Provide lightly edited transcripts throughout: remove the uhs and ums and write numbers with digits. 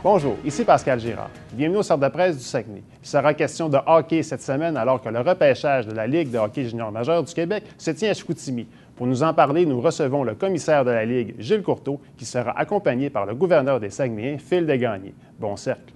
Bonjour, ici Pascal Girard. Bienvenue au Centre de presse du Saguenay. Il sera question de hockey cette semaine alors que le repêchage de la Ligue de hockey junior majeur du Québec se tient à Chicoutimi. Pour nous en parler, nous recevons le commissaire de la Ligue, Gilles Courteau, qui sera accompagné par le gouverneur des Saguenayens, Phil Desgagnés. Bon cercle.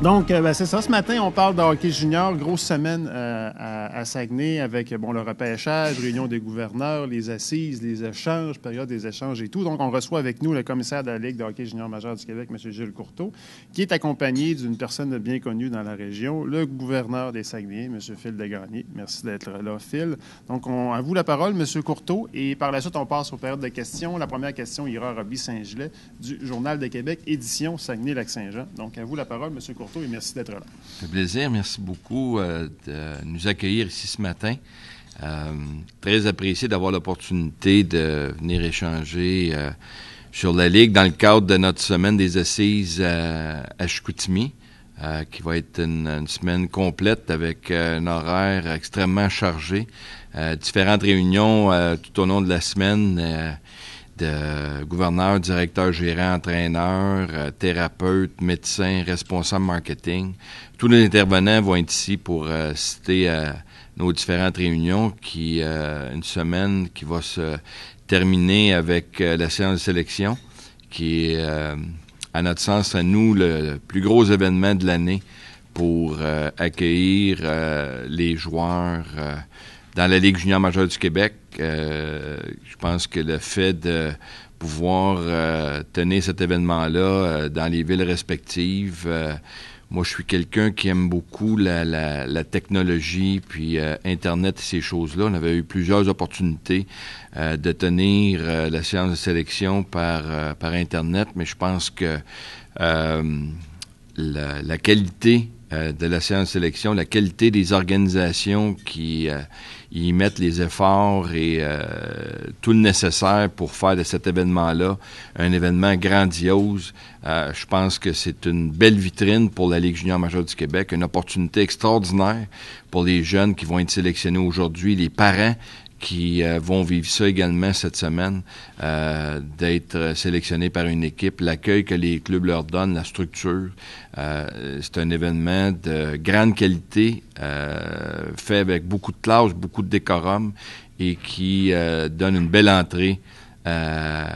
Donc, c'est ça. Ce matin, on parle de hockey junior. Grosse semaine à Saguenay avec le repêchage, réunion des gouverneurs, les assises, les échanges, période des échanges et tout. Donc, on reçoit avec nous le commissaire de la Ligue de hockey junior majeur du Québec, M. Gilles Courteau, qui est accompagné d'une personne bien connue dans la région, le gouverneur des Saguenayens, M. Phil Desgagnés. Merci d'être là, Phil. Donc, à vous la parole, M. Courteau. Et par la suite, on passe aux périodes de questions. La première question ira à Roby Saint-Gelais du Journal de Québec, édition Saguenay-Lac-Saint-Jean. Donc, à vous la parole, M. Courteau. Et merci d'être là. Ça fait plaisir. Merci beaucoup de nous accueillir ici ce matin. Très apprécié d'avoir l'opportunité de venir échanger sur la Ligue dans le cadre de notre semaine des assises à Chicoutimi, qui va être une semaine complète avec un horaire extrêmement chargé. Différentes réunions tout au long de la semaine de gouverneurs, directeurs, gérants, entraîneurs, thérapeutes, médecins, responsables marketing. Tous les intervenants vont être ici pour citer nos différentes réunions une semaine qui va se terminer avec la séance de sélection, qui est, à notre sens, à nous, le plus gros événement de l'année pour accueillir les joueurs dans la Ligue junior majeure du Québec. Je pense que le fait de pouvoir tenir cet événement-là dans les villes respectives, moi, je suis quelqu'un qui aime beaucoup la technologie, puis Internet et ces choses-là. On avait eu plusieurs opportunités de tenir la séance de sélection par Internet, mais je pense que la qualité de la séance de sélection, la qualité des organisations qui y mettent les efforts et tout le nécessaire pour faire de cet événement-là un événement grandiose. Je pense que c'est une belle vitrine pour la Ligue junior majeure du Québec, une opportunité extraordinaire pour les jeunes qui vont être sélectionnés aujourd'hui, les parents qui vont vivre ça également cette semaine, d'être sélectionnés par une équipe, l'accueil que les clubs leur donnent, la structure. C'est un événement de grande qualité, fait avec beaucoup de classe, beaucoup de décorum et qui donne une belle entrée à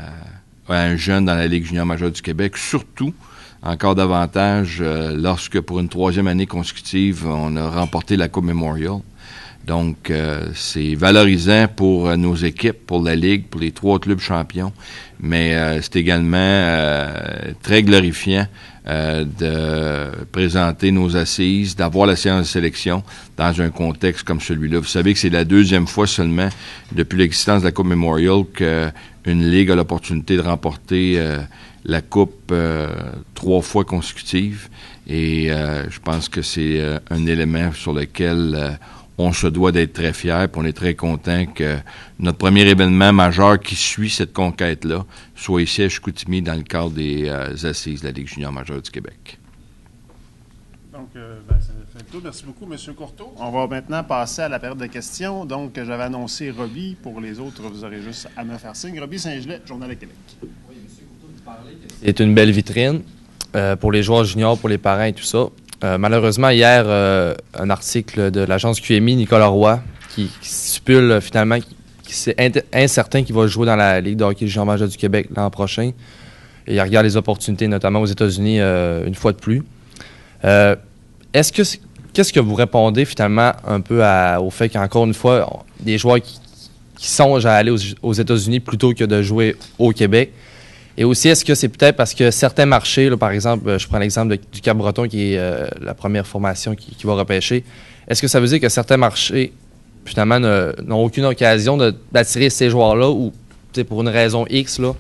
un jeune dans la Ligue junior majeure du Québec, surtout encore davantage lorsque pour une 3e année consécutive, on a remporté la Coupe Memorial. Donc, c'est valorisant pour nos équipes, pour la Ligue, pour les 3 clubs champions, mais c'est également très glorifiant de présenter nos assises, d'avoir la séance de sélection dans un contexte comme celui-là. Vous savez que c'est la 2e fois seulement depuis l'existence de la Coupe Memorial qu'une Ligue a l'opportunité de remporter la Coupe 3 fois consécutives. Et je pense que c'est un élément sur lequel on se doit d'être très fiers, puis on est très content que notre premier événement majeur qui suit cette conquête-là soit ici à Chicoutimi dans le cadre des assises de la Ligue junior majeure du Québec. Donc, ça fait le tour. Merci beaucoup, M. Courteau. On va maintenant passer à la période de questions. Donc, j'avais annoncé Roby. Pour les autres, vous aurez juste à me faire signe. Roby Saint-Gelais, Journal de Québec. Oui, M. Courteau, vous parlez que c'est une belle vitrine pour les joueurs juniors, pour les parents et tout ça. Malheureusement, hier, un article de l'agence QMI, Nicolas Roy, qui stipule finalement que c'est incertain qu'il va jouer dans la Ligue de hockey junior majeur du Québec l'an prochain. Et il regarde les opportunités, notamment aux États-Unis, une fois de plus. Qu'est-ce que vous répondez finalement un peu au fait qu'encore une fois, des joueurs qui songent à aller aux États-Unis plutôt que de jouer au Québec? Et aussi, est-ce que c'est peut-être parce que certains marchés, là, par exemple, je prends l'exemple du Cap-Breton, qui est la première formation qui va repêcher, est-ce que ça veut dire que certains marchés, finalement, n'ont aucune occasion d'attirer ces joueurs-là ou, pour une raison X, là?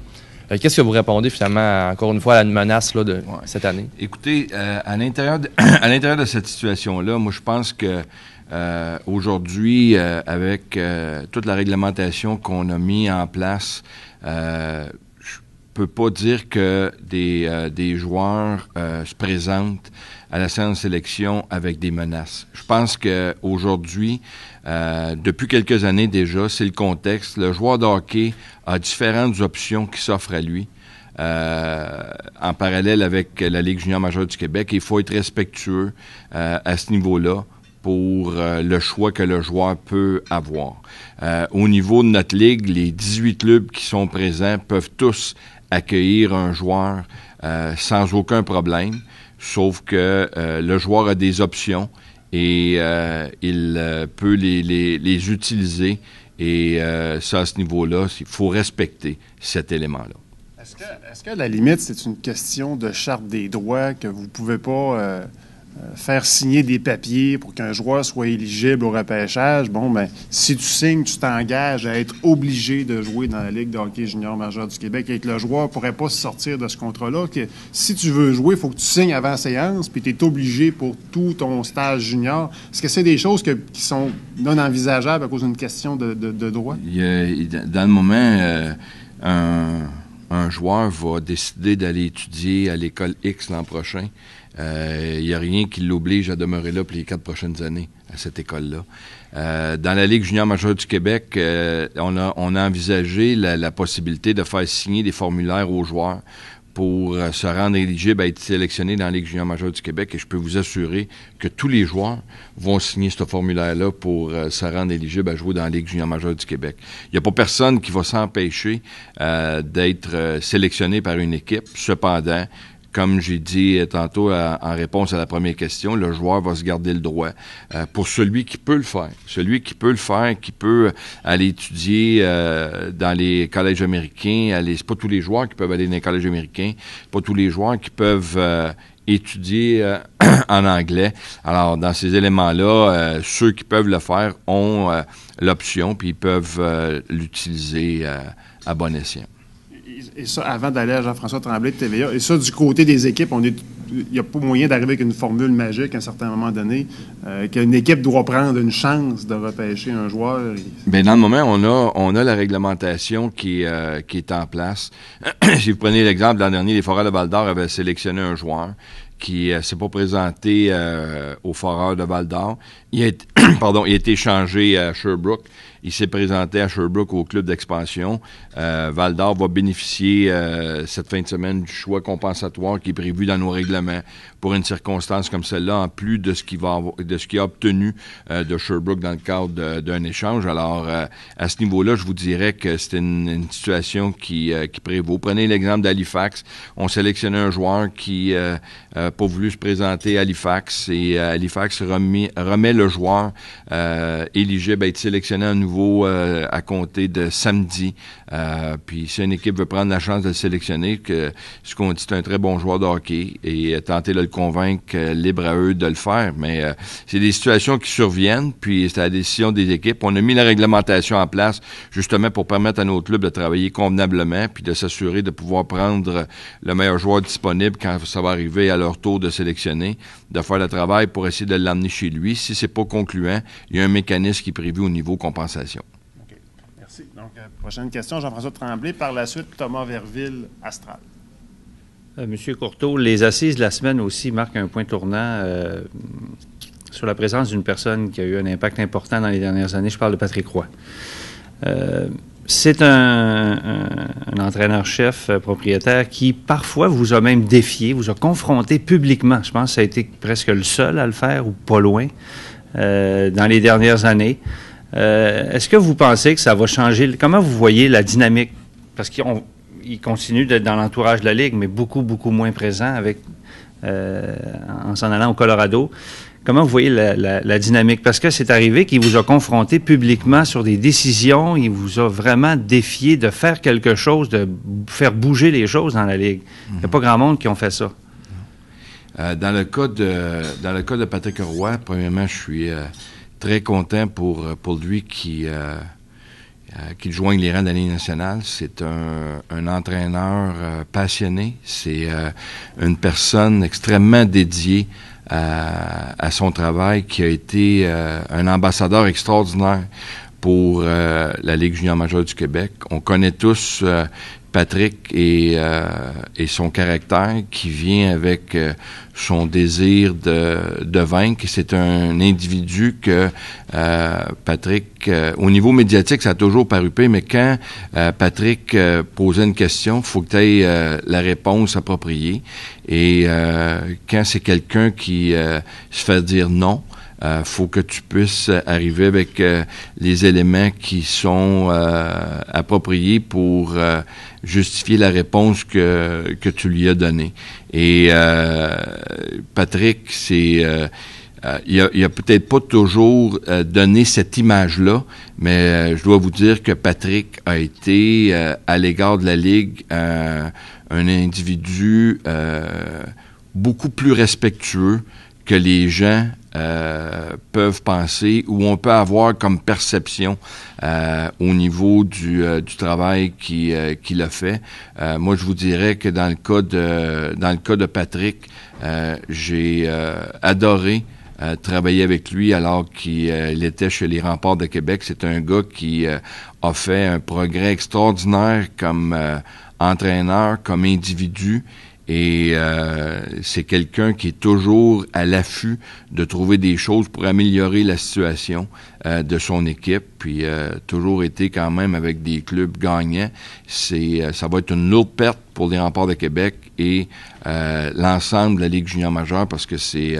Qu'est-ce que vous répondez, finalement, encore une fois, à une menace là, de cette année? Écoutez, à l'intérieur de cette situation-là, moi, je pense que aujourd'hui, avec toute la réglementation qu'on a mis en place, peut pas dire que des joueurs se présentent à la séance de sélection avec des menaces. Je pense qu'aujourd'hui, depuis quelques années déjà, c'est le contexte. Le joueur de hockey a différentes options qui s'offrent à lui. En parallèle avec la Ligue junior majeure du Québec, il faut être respectueux à ce niveau-là pour le choix que le joueur peut avoir. Au niveau de notre ligue, les 18 clubs qui sont présents peuvent tous accueillir un joueur sans aucun problème, sauf que le joueur a des options et il peut les utiliser. Et ça, à ce niveau-là, il faut respecter cet élément-là. Est-ce que à la limite, c'est une question de charte des droits que vous ne pouvez pas faire signer des papiers pour qu'un joueur soit éligible au repêchage? Bon, ben, si tu signes, tu t'engages à être obligé de jouer dans la Ligue de hockey junior majeur du Québec et que le joueur ne pourrait pas sortir de ce contrat-là. Que si tu veux jouer, il faut que tu signes avant la séance, puis tu es obligé pour tout ton stage junior. Est-ce que c'est des choses qui sont non envisageables à cause d'une question de droit? Dans le moment, un joueur va décider d'aller étudier à l'école X l'an prochain. Il n'y a rien qui l'oblige à demeurer là pour les 4 prochaines années à cette école-là. Dans la Ligue junior majeure du Québec, on a envisagé la possibilité de faire signer des formulaires aux joueurs pour se rendre éligible à être sélectionné dans la Ligue junior majeure du Québec. Et je peux vous assurer que tous les joueurs vont signer ce formulaire-là pour se rendre éligible à jouer dans la Ligue junior majeure du Québec. Il n'y a pas personne qui va s'empêcher d'être sélectionné par une équipe. Cependant, comme j'ai dit tantôt en réponse à la première question, le joueur va se garder le droit pour celui qui peut le faire. Celui qui peut le faire, qui peut aller étudier dans les collèges américains. C'est pas tous les joueurs qui peuvent aller dans les collèges américains. Pas tous les joueurs qui peuvent étudier en anglais. Alors, dans ces éléments-là, ceux qui peuvent le faire ont l'option, puis ils peuvent l'utiliser à bon escient. Et ça, avant d'aller à Jean-François Tremblay de TVA, et ça, du côté des équipes, il n'y a pas moyen d'arriver avec une formule magique à un certain moment donné, qu'une équipe doit prendre une chance de repêcher un joueur. Bien, dans le moment, on a la réglementation qui est en place. Si vous prenez l'exemple, l'an dernier, les Foreurs de Val-d'Or avaient sélectionné un joueur qui s'est pas présenté aux Foreurs de Val-d'Or. Il a été échangé à Sherbrooke. Il s'est présenté à Sherbrooke au club d'expansion. Val-d'Or va bénéficier cette fin de semaine du choix compensatoire qui est prévu dans nos règlements pour une circonstance comme celle-là, en plus de ce qu'il a obtenu de Sherbrooke dans le cadre d'un échange. Alors, à ce niveau-là, je vous dirais que c'est une situation qui prévaut. Prenez l'exemple d'Halifax. On sélectionnait un joueur qui n'a pas voulu se présenter à Halifax et Halifax remet le joueur éligible à être sélectionné à nouveau à compter de samedi. Puis si une équipe veut prendre la chance de le sélectionner, ce qu'on dit, c'est un très bon joueur de hockey et tenter de le convaincre, libre à eux de le faire. Mais c'est des situations qui surviennent, puis c'est la décision des équipes. On a mis la réglementation en place justement pour permettre à nos clubs de travailler convenablement puis de s'assurer de pouvoir prendre le meilleur joueur disponible quand ça va arriver à leur tour de sélectionner, de faire le travail pour essayer de l'emmener chez lui. Si c'est pas concluant, il y a un mécanisme qui est prévu au niveau compensation. OK. Merci. Donc, prochaine question, Jean-François Tremblay. Par la suite, Thomas Verville, Astral. Monsieur Courteau, les assises de la semaine aussi marquent un point tournant sur la présence d'une personne qui a eu un impact important dans les dernières années. Je parle de Patrick Roy. C'est un entraîneur-chef propriétaire qui, parfois, vous a même défié, vous a confronté publiquement. Je pense que ça a été presque le seul à le faire, ou pas loin, dans les dernières années. Est-ce que vous pensez que ça va changer? Comment vous voyez la dynamique? Parce qu'il continue d'être dans l'entourage de la Ligue, mais beaucoup, beaucoup moins présent en s'en allant au Colorado. Comment vous voyez la dynamique? Parce que c'est arrivé qu'il vous a confronté publiquement sur des décisions, il vous a vraiment défié de faire quelque chose, de faire bouger les choses dans la Ligue. Il n'y a pas grand monde qui ont fait ça. Dans le cas de Patrick Roy, premièrement, je suis très content pour lui qu'il joigne les rangs de la Ligue nationale. C'est un entraîneur passionné. C'est une personne extrêmement dédiée à son travail, qui a été un ambassadeur extraordinaire pour la Ligue junior majeure du Québec. On connaît tous Patrick et son caractère qui vient avec son désir de vaincre. C'est un individu que Patrick, au niveau médiatique, ça a toujours paru pire, mais quand Patrick posait une question, il faut que tu aies la réponse appropriée. Et quand c'est quelqu'un qui se fait dire non, faut que tu puisses arriver avec les éléments qui sont appropriés pour justifier la réponse que tu lui as donnée. Et Patrick, il a peut-être pas toujours donné cette image-là, mais je dois vous dire que Patrick a été, à l'égard de la Ligue, un individu beaucoup plus respectueux que les gens peuvent penser ou on peut avoir comme perception au niveau du travail qu'il a fait. Moi, je vous dirais que dans le cas de Patrick, j'ai adoré travailler avec lui alors qu'il était chez les Remparts de Québec. C'est un gars qui a fait un progrès extraordinaire comme entraîneur, comme individu. Et c'est quelqu'un qui est toujours à l'affût de trouver des choses pour améliorer la situation de son équipe. Puis toujours été quand même avec des clubs gagnants. Ça va être une lourde perte pour les Remparts de Québec et l'ensemble de la Ligue junior majeure parce que c'est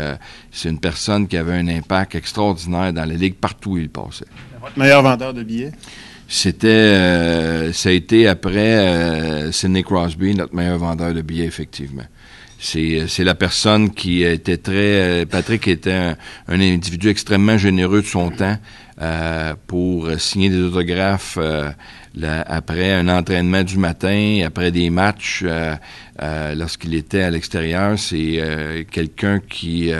une personne qui avait un impact extraordinaire dans la Ligue partout où il passait. Votre meilleur vendeur de billets? Ça a été après Sidney Crosby, notre meilleur vendeur de billets, effectivement. C'est la personne qui était Patrick était un individu extrêmement généreux de son temps pour signer des autographes après un entraînement du matin, après des matchs, lorsqu'il était à l'extérieur. C'est quelqu'un qui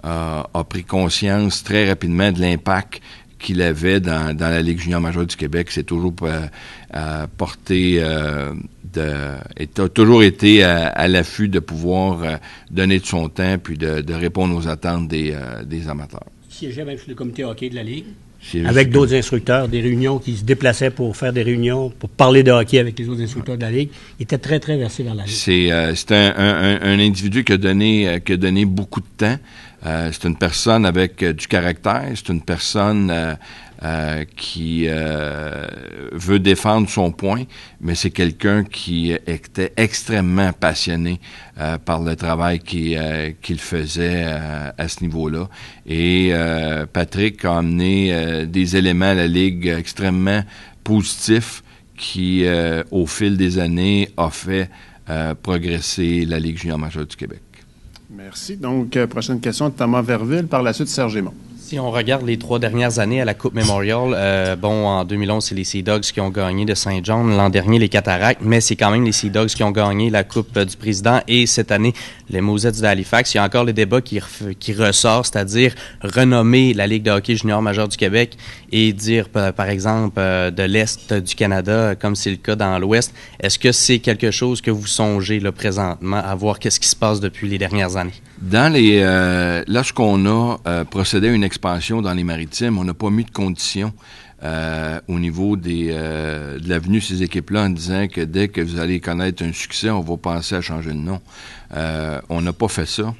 a pris conscience très rapidement de l'impact qu'il avait dans la Ligue junior majeure du Québec. C'est toujours porté a toujours été à l'affût de pouvoir donner de son temps puis de répondre aux attentes des amateurs. Il siégeait même sur le comité hockey de la Ligue, avec d'autres instructeurs, des réunions qui se déplaçaient pour faire des réunions, pour parler de hockey avec les autres instructeurs de la Ligue. Il était très, très versé dans la Ligue. C'est un individu qui a donné beaucoup de temps. C'est une personne avec du caractère. C'est une personne qui veut défendre son point, mais c'est quelqu'un qui était extrêmement passionné par le travail qu'il faisait à ce niveau-là. Et Patrick a amené des éléments à la Ligue extrêmement positifs qui, au fil des années, a fait progresser la Ligue junior majeure du Québec. Merci. Donc, prochaine question de Thomas Verville. Par la suite, Serge Aymon. Si on regarde les 3 dernières années à la Coupe Memorial, en 2011, c'est les Sea Dogs qui ont gagné de Saint John. L'an dernier, les Cataractes, mais c'est quand même les Sea Dogs qui ont gagné la Coupe du Président. Et cette année, les Mousettes d'Halifax. Il y a encore le débat qui ressort, c'est-à-dire renommer la Ligue de hockey junior majeure du Québec et dire, par exemple, de l'Est du Canada, comme c'est le cas dans l'Ouest. Est-ce que c'est quelque chose que vous songez là, présentement à voir qu'est-ce qui se passe depuis les dernières années? Lorsqu'on a procédé à une expansion dans les Maritimes, on n'a pas mis de conditions au niveau de l'avenue de ces équipes-là en disant que dès que vous allez connaître un succès, on va penser à changer de nom. On n'a pas fait ça.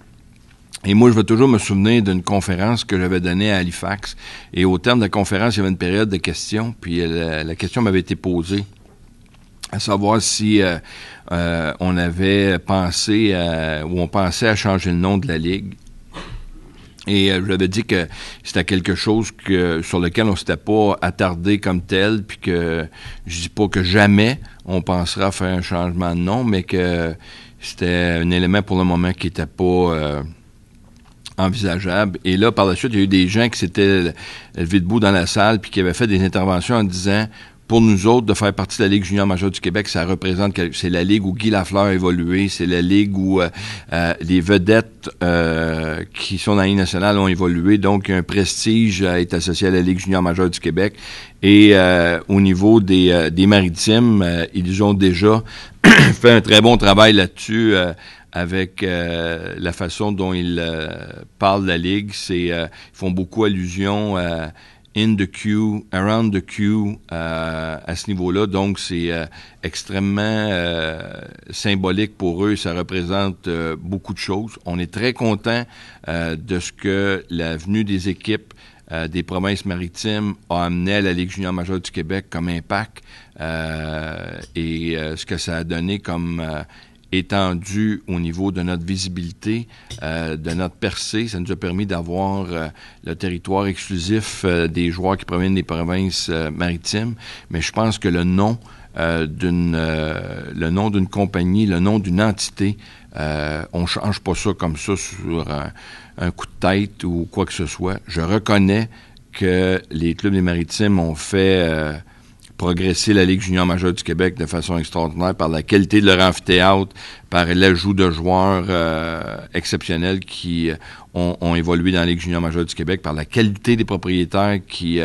Et moi, je vais toujours me souvenir d'une conférence que j'avais donnée à Halifax. Et au terme de la conférence, il y avait une période de questions, puis la question m'avait été posée, à savoir si on avait pensé ou on pensait à changer le nom de la Ligue. Et je lui avais dit que c'était quelque chose sur lequel on ne s'était pas attardé comme tel, puis que je dis pas que jamais on pensera à faire un changement de nom, mais que c'était un élément pour le moment qui n'était pas envisageable. Et là, par la suite, il y a eu des gens qui s'étaient levés debout dans la salle puis qui avaient fait des interventions en disant pour nous autres, de faire partie de la Ligue junior majeure du Québec, ça représente c'est la Ligue où Guy Lafleur a évolué, c'est la Ligue où les vedettes qui sont dans la Ligue nationale ont évolué, donc un prestige est associé à la Ligue junior majeure du Québec. Et au niveau des Maritimes, ils ont déjà fait un très bon travail là-dessus avec la façon dont ils parlent de la Ligue. Ils font beaucoup allusion in the queue, around the queue à ce niveau-là. Donc, c'est extrêmement symbolique pour eux. Ça représente beaucoup de choses. On est très content de ce que la venue des équipes des provinces maritimes a amené à la Ligue junior majeure du Québec comme impact et ce que ça a donné comme étendu au niveau de notre visibilité, de notre percée. Ça nous a permis d'avoir le territoire exclusif des joueurs qui proviennent des provinces maritimes. Mais je pense que le nom d'une compagnie, le nom d'une entité, on change pas ça comme ça sur un coup de tête ou quoi que ce soit. Je reconnais que les clubs des Maritimes ont fait progresser la Ligue junior majeure du Québec de façon extraordinaire par la qualité de leur amphithéâtre, par l'ajout de joueurs exceptionnels qui ont évolué dans la Ligue junior majeure du Québec, par la qualité des propriétaires qui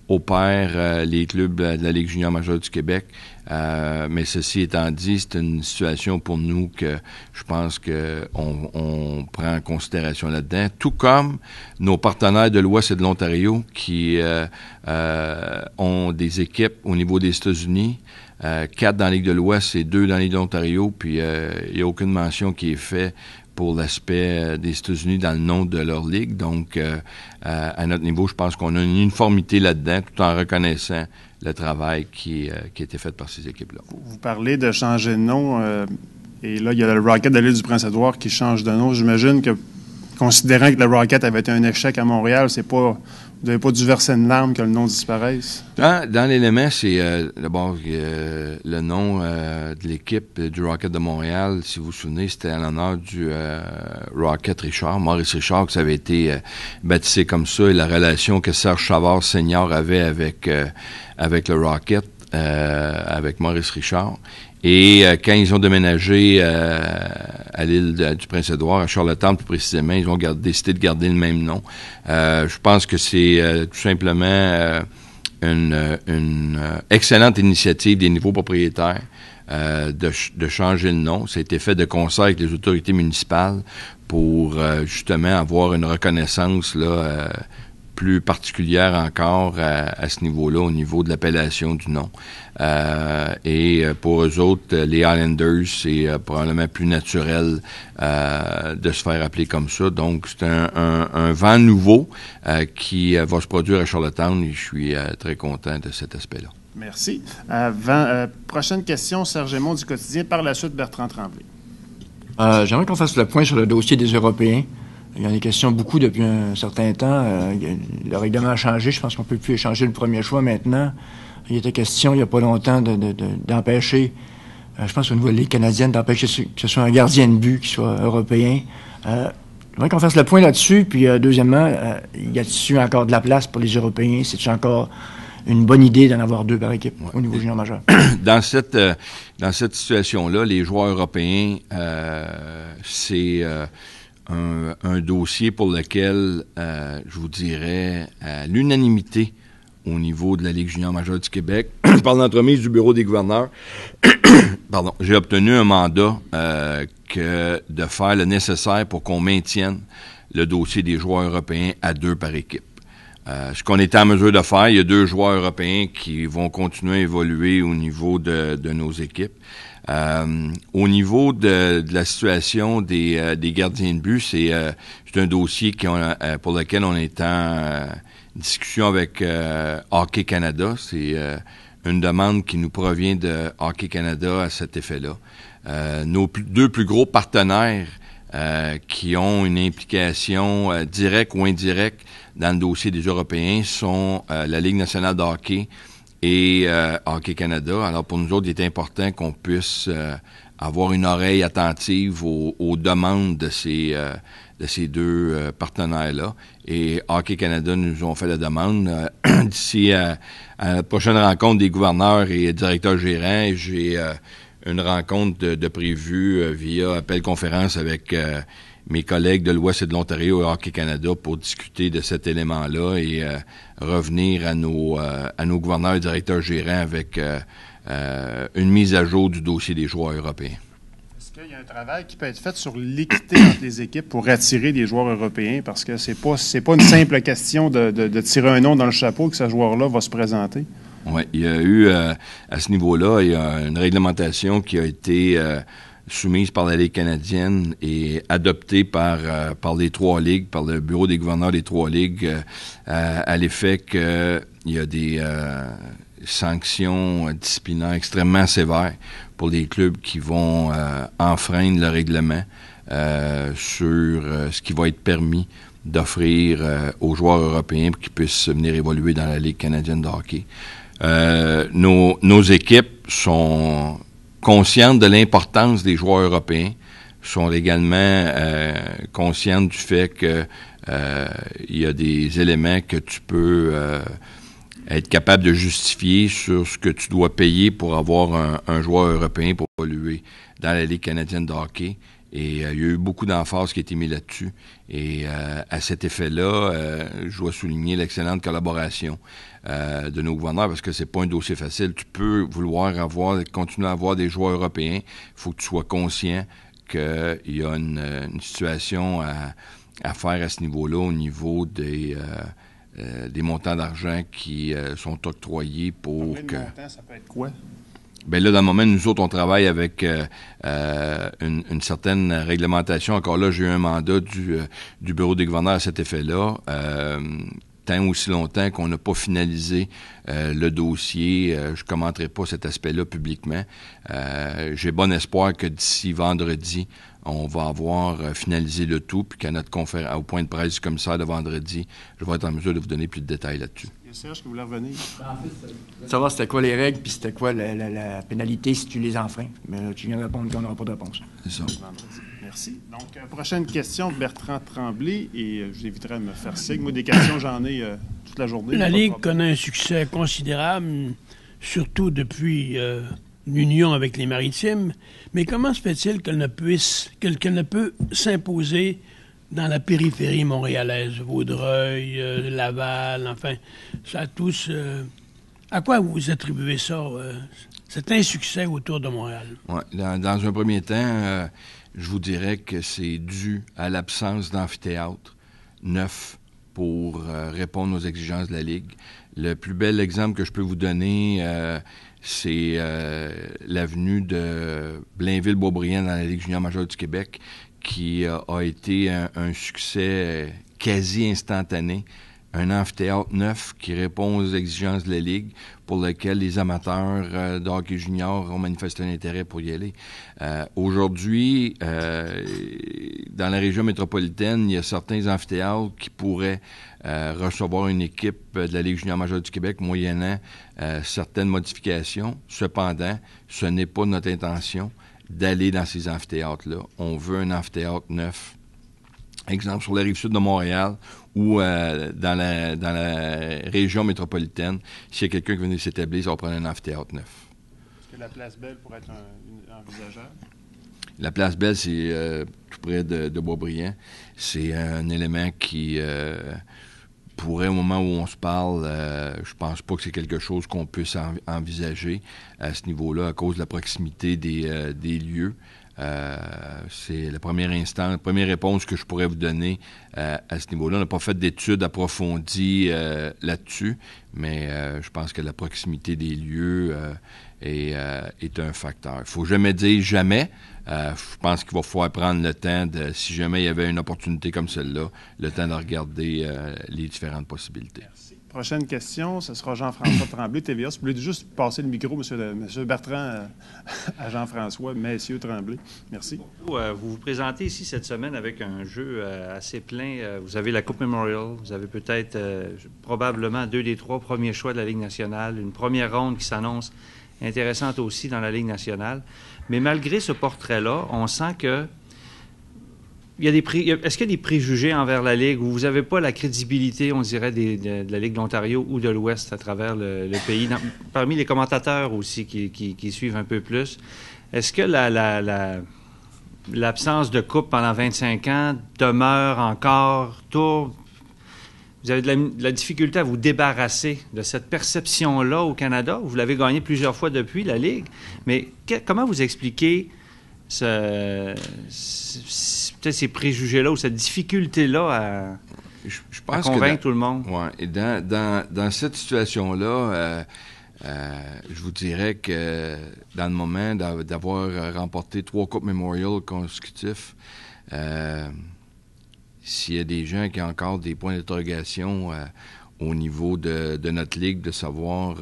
opèrent les clubs de la Ligue junior majeure du Québec. Mais ceci étant dit, c'est une situation pour nous que je pense qu'on prend en considération là-dedans, tout comme nos partenaires de l'Ouest et de l'Ontario qui ont des équipes au niveau des États-Unis, 4 dans la Ligue de l'Ouest et 2 dans la Ligue de l'Ontario, puis il n'y a aucune mention qui est faite pour l'aspect des États-Unis dans le nom de leur ligue. Donc, à notre niveau, je pense qu'on a une uniformité là-dedans, tout en reconnaissant le travail qui a été fait par ces équipes-là. Vous parlez de changer de nom, et là, il y a le Rocket de l'île du Prince-Édouard qui change de nom. J'imagine que, considérant que le Rocket avait été un échec à Montréal, vous n'avez pas dû verser une larme que le nom disparaisse? Dans l'élément, c'est d'abord le nom de l'équipe du Rocket de Montréal. Si vous vous souvenez, c'était en l'honneur du Rocket Richard, Maurice Richard, qui avait été baptisé comme ça, et la relation que Serge Chavard Senior avait avec le Rocket, avec Maurice Richard. Et quand ils ont déménagé à l'île du Prince-Édouard, à Charlottetown plus précisément, ils ont décidé de garder le même nom. Je pense que c'est tout simplement une excellente initiative des nouveaux propriétaires de changer le nom. Ça a été fait de concert avec les autorités municipales pour justement avoir une reconnaissance là plus particulière encore à ce niveau-là, au niveau de l'appellation du nom. Et pour eux autres, les Highlanders, c'est probablement plus naturel de se faire appeler comme ça. Donc, c'est un vent nouveau qui va se produire à Charlottetown et je suis très content de cet aspect-là. Merci. Prochaine question, Serge Aymon du Quotidien. Par la suite, Bertrand Tremblay. J'aimerais qu'on fasse le point sur le dossier des Européens. Il y en a question beaucoup depuis un certain temps. Le règlement a changé. Je pense qu'on ne peut plus échanger le premier choix maintenant. Il était question, il n'y a pas longtemps, d'empêcher, je pense au niveau de la Ligue canadienne, d'empêcher que ce soit un gardien de but qui soit européen. J'aimerais qu'on fasse le point là-dessus. Puis, deuxièmement, y a-t-il encore de la place pour les Européens? C'est-tu encore une bonne idée d'en avoir 2 par équipe au niveau junior majeur? Dans cette situation-là, les joueurs européens, c'est un dossier pour lequel, je vous dirais, à l'unanimité au niveau de la Ligue junior majeure du Québec, par l'entremise du Bureau des gouverneurs, j'ai obtenu un mandat de faire le nécessaire pour qu'on maintienne le dossier des joueurs européens à 2 par équipe. Ce qu'on était en mesure de faire, il y a 2 joueurs européens qui vont continuer à évoluer au niveau de nos équipes. Au niveau de la situation des gardiens de but, c'est un dossier pour lequel on est en discussion avec Hockey Canada. C'est une demande qui nous provient de Hockey Canada à cet effet-là. Nos 2 plus gros partenaires qui ont une implication directe ou indirecte dans le dossier des Européens sont la Ligue nationale de hockey et Hockey Canada. Alors, pour nous autres, il est important qu'on puisse avoir une oreille attentive aux demandes de ces 2 partenaires-là. Et Hockey Canada nous ont fait la demande. D'ici à la prochaine rencontre des gouverneurs et directeurs gérants, j'ai une rencontre de prévue via appel conférence avec mes collègues de l'Ouest et de l'Ontario et Hockey Canada pour discuter de cet élément-là et revenir à nos gouverneurs et directeurs gérants avec une mise à jour du dossier des joueurs européens. Est-ce Est-ce qu'il y a un travail qui peut être fait sur l'équité entre les équipes pour attirer des joueurs européens? Parce que c'est pas une simple question de tirer un nom dans le chapeau que ce joueur-là va se présenter. Oui, il y a eu, à ce niveau-là, il y a une réglementation qui a été soumise par la Ligue canadienne et adoptée par les 3 ligues, par le bureau des gouverneurs des 3 ligues, à l'effet qu'il y a des sanctions disciplinaires extrêmement sévères pour les clubs qui vont enfreindre le règlement sur ce qui va être permis d'offrir aux joueurs européens pour qu'ils puissent venir évoluer dans la Ligue canadienne de hockey. Nos équipes sont conscientes de l'importance des joueurs européens, sont également conscientes du fait que il y a des éléments que tu peux être capable de justifier sur ce que tu dois payer pour avoir un joueur européen pour évoluer dans la Ligue canadienne de hockey. Et il y a eu beaucoup d'emphase qui a été mis là-dessus. Et à cet effet-là, je dois souligner l'excellente collaboration de nos gouverneurs parce que c'est pas un dossier facile. Tu peux vouloir continuer à avoir des joueurs européens. Il faut que tu sois conscient qu'il y a une situation à faire à ce niveau-là, au niveau des montants d'argent qui sont octroyés pour que... Montants, ça peut être quoi? Bien là, dans le moment, nous autres, on travaille avec une certaine réglementation. Encore là, j'ai eu un mandat du bureau des gouverneurs à cet effet-là. Tant aussi longtemps qu'on n'a pas finalisé le dossier, je ne commenterai pas cet aspect-là publiquement. J'ai bon espoir que d'ici vendredi, on va avoir finalisé le tout, puis qu'à notre au point de presse du commissaire de vendredi, je vais être en mesure de vous donner plus de détails là-dessus. Serge, qui voulait revenir. Savoir c'était quoi les règles, puis c'était quoi la pénalité si tu les enfreins. Mais là, tu viens de répondre qu'on n'aura pas de réponse. C'est ça. Merci. Donc, prochaine question, Bertrand Tremblay, et je l'éviterai de me faire signe. Moi, des questions, j'en ai toute la journée. La Ligue connaît un succès considérable, surtout depuis l'union avec les Maritimes. Mais comment se fait-il qu'elle ne peut s'imposer dans la périphérie montréalaise, Vaudreuil, Laval, enfin, ça tous... à quoi vous attribuez ça, cet insuccès autour de Montréal? Ouais, dans un premier temps, je vous dirais que c'est dû à l'absence d'amphithéâtre neuf pour répondre aux exigences de la Ligue. Le plus bel exemple que je peux vous donner, c'est l'avenue de Blainville-Beaubriand dans la Ligue junior majeure du Québec, qui a été un succès quasi instantané. Un amphithéâtre neuf qui répond aux exigences de la Ligue, pour lequel les amateurs de hockey junior ont manifesté un intérêt pour y aller. Aujourd'hui, dans la région métropolitaine, il y a certains amphithéâtres qui pourraient recevoir une équipe de la Ligue junior majeure du Québec moyennant certaines modifications. Cependant, ce n'est pas notre intention d'aller dans ces amphithéâtres-là. On veut un amphithéâtre neuf. Exemple, sur la Rive-Sud de Montréal ou dans la région métropolitaine, s'il y a quelqu'un qui venait s'établir, ça va prendre un amphithéâtre neuf. Est-ce que la Place Belle pourrait être envisageable? La Place Belle, c'est tout près de Boisbriand. C'est un élément qui pourrait, au moment où on se parle, je pense pas que c'est quelque chose qu'on puisse envisager à ce niveau-là à cause de la proximité des lieux. C'est la première réponse que je pourrais vous donner à ce niveau-là. On n'a pas fait d'études approfondies là-dessus, mais je pense que la proximité des lieux est un facteur. Il ne faut jamais dire jamais. Je pense qu'il va falloir prendre le temps si jamais il y avait une opportunité comme celle-là, le temps de regarder les différentes possibilités. Merci. Prochaine question, ce sera Jean-François Tremblay, TVA. Si vous voulez juste passer le micro, M. Bertrand, à Jean-François, Messieurs Tremblay. Merci. Vous vous présentez ici cette semaine avec un jeu assez plein. Vous avez la Coupe Memorial, vous avez peut-être probablement 2 des 3 premiers choix de la Ligue nationale, une première ronde qui s'annonce intéressante aussi dans la Ligue nationale. Mais malgré ce portrait-là, on sent que est-ce qu'il y a des préjugés envers la Ligue où vous n'avez pas la crédibilité, on dirait, de la Ligue de l'Ontario ou de l'Ouest à travers le pays? Parmi les commentateurs aussi qui suivent un peu plus, est-ce que l'absence de coupe pendant 25 ans demeure encore tourne? Vous avez de la difficulté à vous débarrasser de cette perception-là au Canada. Vous l'avez gagné plusieurs fois depuis, la Ligue. Mais comment vous expliquez peut-être ces préjugés-là ou cette difficulté-là à convaincre tout le monde. Oui, et dans cette situation-là, je vous dirais que dans le moment d'avoir remporté 3 Coupes Memorial consécutifs, s'il y a des gens qui ont encore des points d'interrogation au niveau de notre ligue, de savoir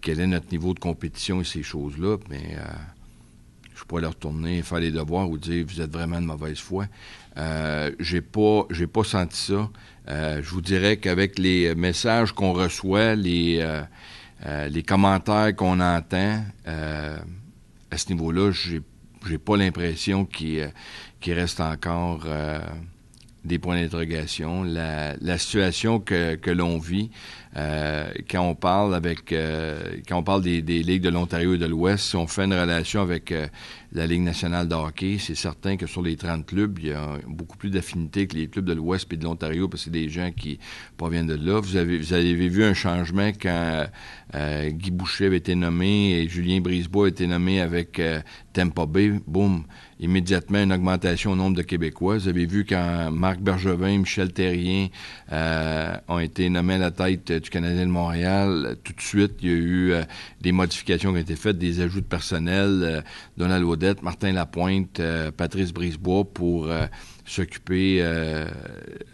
quel est notre niveau de compétition et ces choses-là, mais je pourrais leur retourner et faire les devoirs ou dire vous êtes vraiment de mauvaise foi. J'ai pas senti ça. Je vous dirais qu'avec les messages qu'on reçoit, les commentaires qu'on entend, à ce niveau-là, j'ai pas l'impression qu'il reste encore des points d'interrogation. La situation que l'on vit, quand on parle des ligues de l'Ontario et de l'Ouest, si on fait une relation avec la Ligue nationale de hockey, c'est certain que sur les 30 clubs, il y a beaucoup plus d'affinité que les clubs de l'Ouest et de l'Ontario, parce que c'est des gens qui proviennent de là. Vous avez vu un changement quand Guy Boucher avait été nommé et Julien Brisebois a été nommé avec Tampa Bay. Boum! Immédiatement, une augmentation au nombre de Québécois. Vous avez vu quand Marc Bergevin, Michel Terrien ont été nommés à la tête du Canadien de Montréal, tout de suite, il y a eu des modifications qui ont été faites, des ajouts de personnel, Donald Audette, Martin Lapointe, Patrice Brisebois pour s'occuper,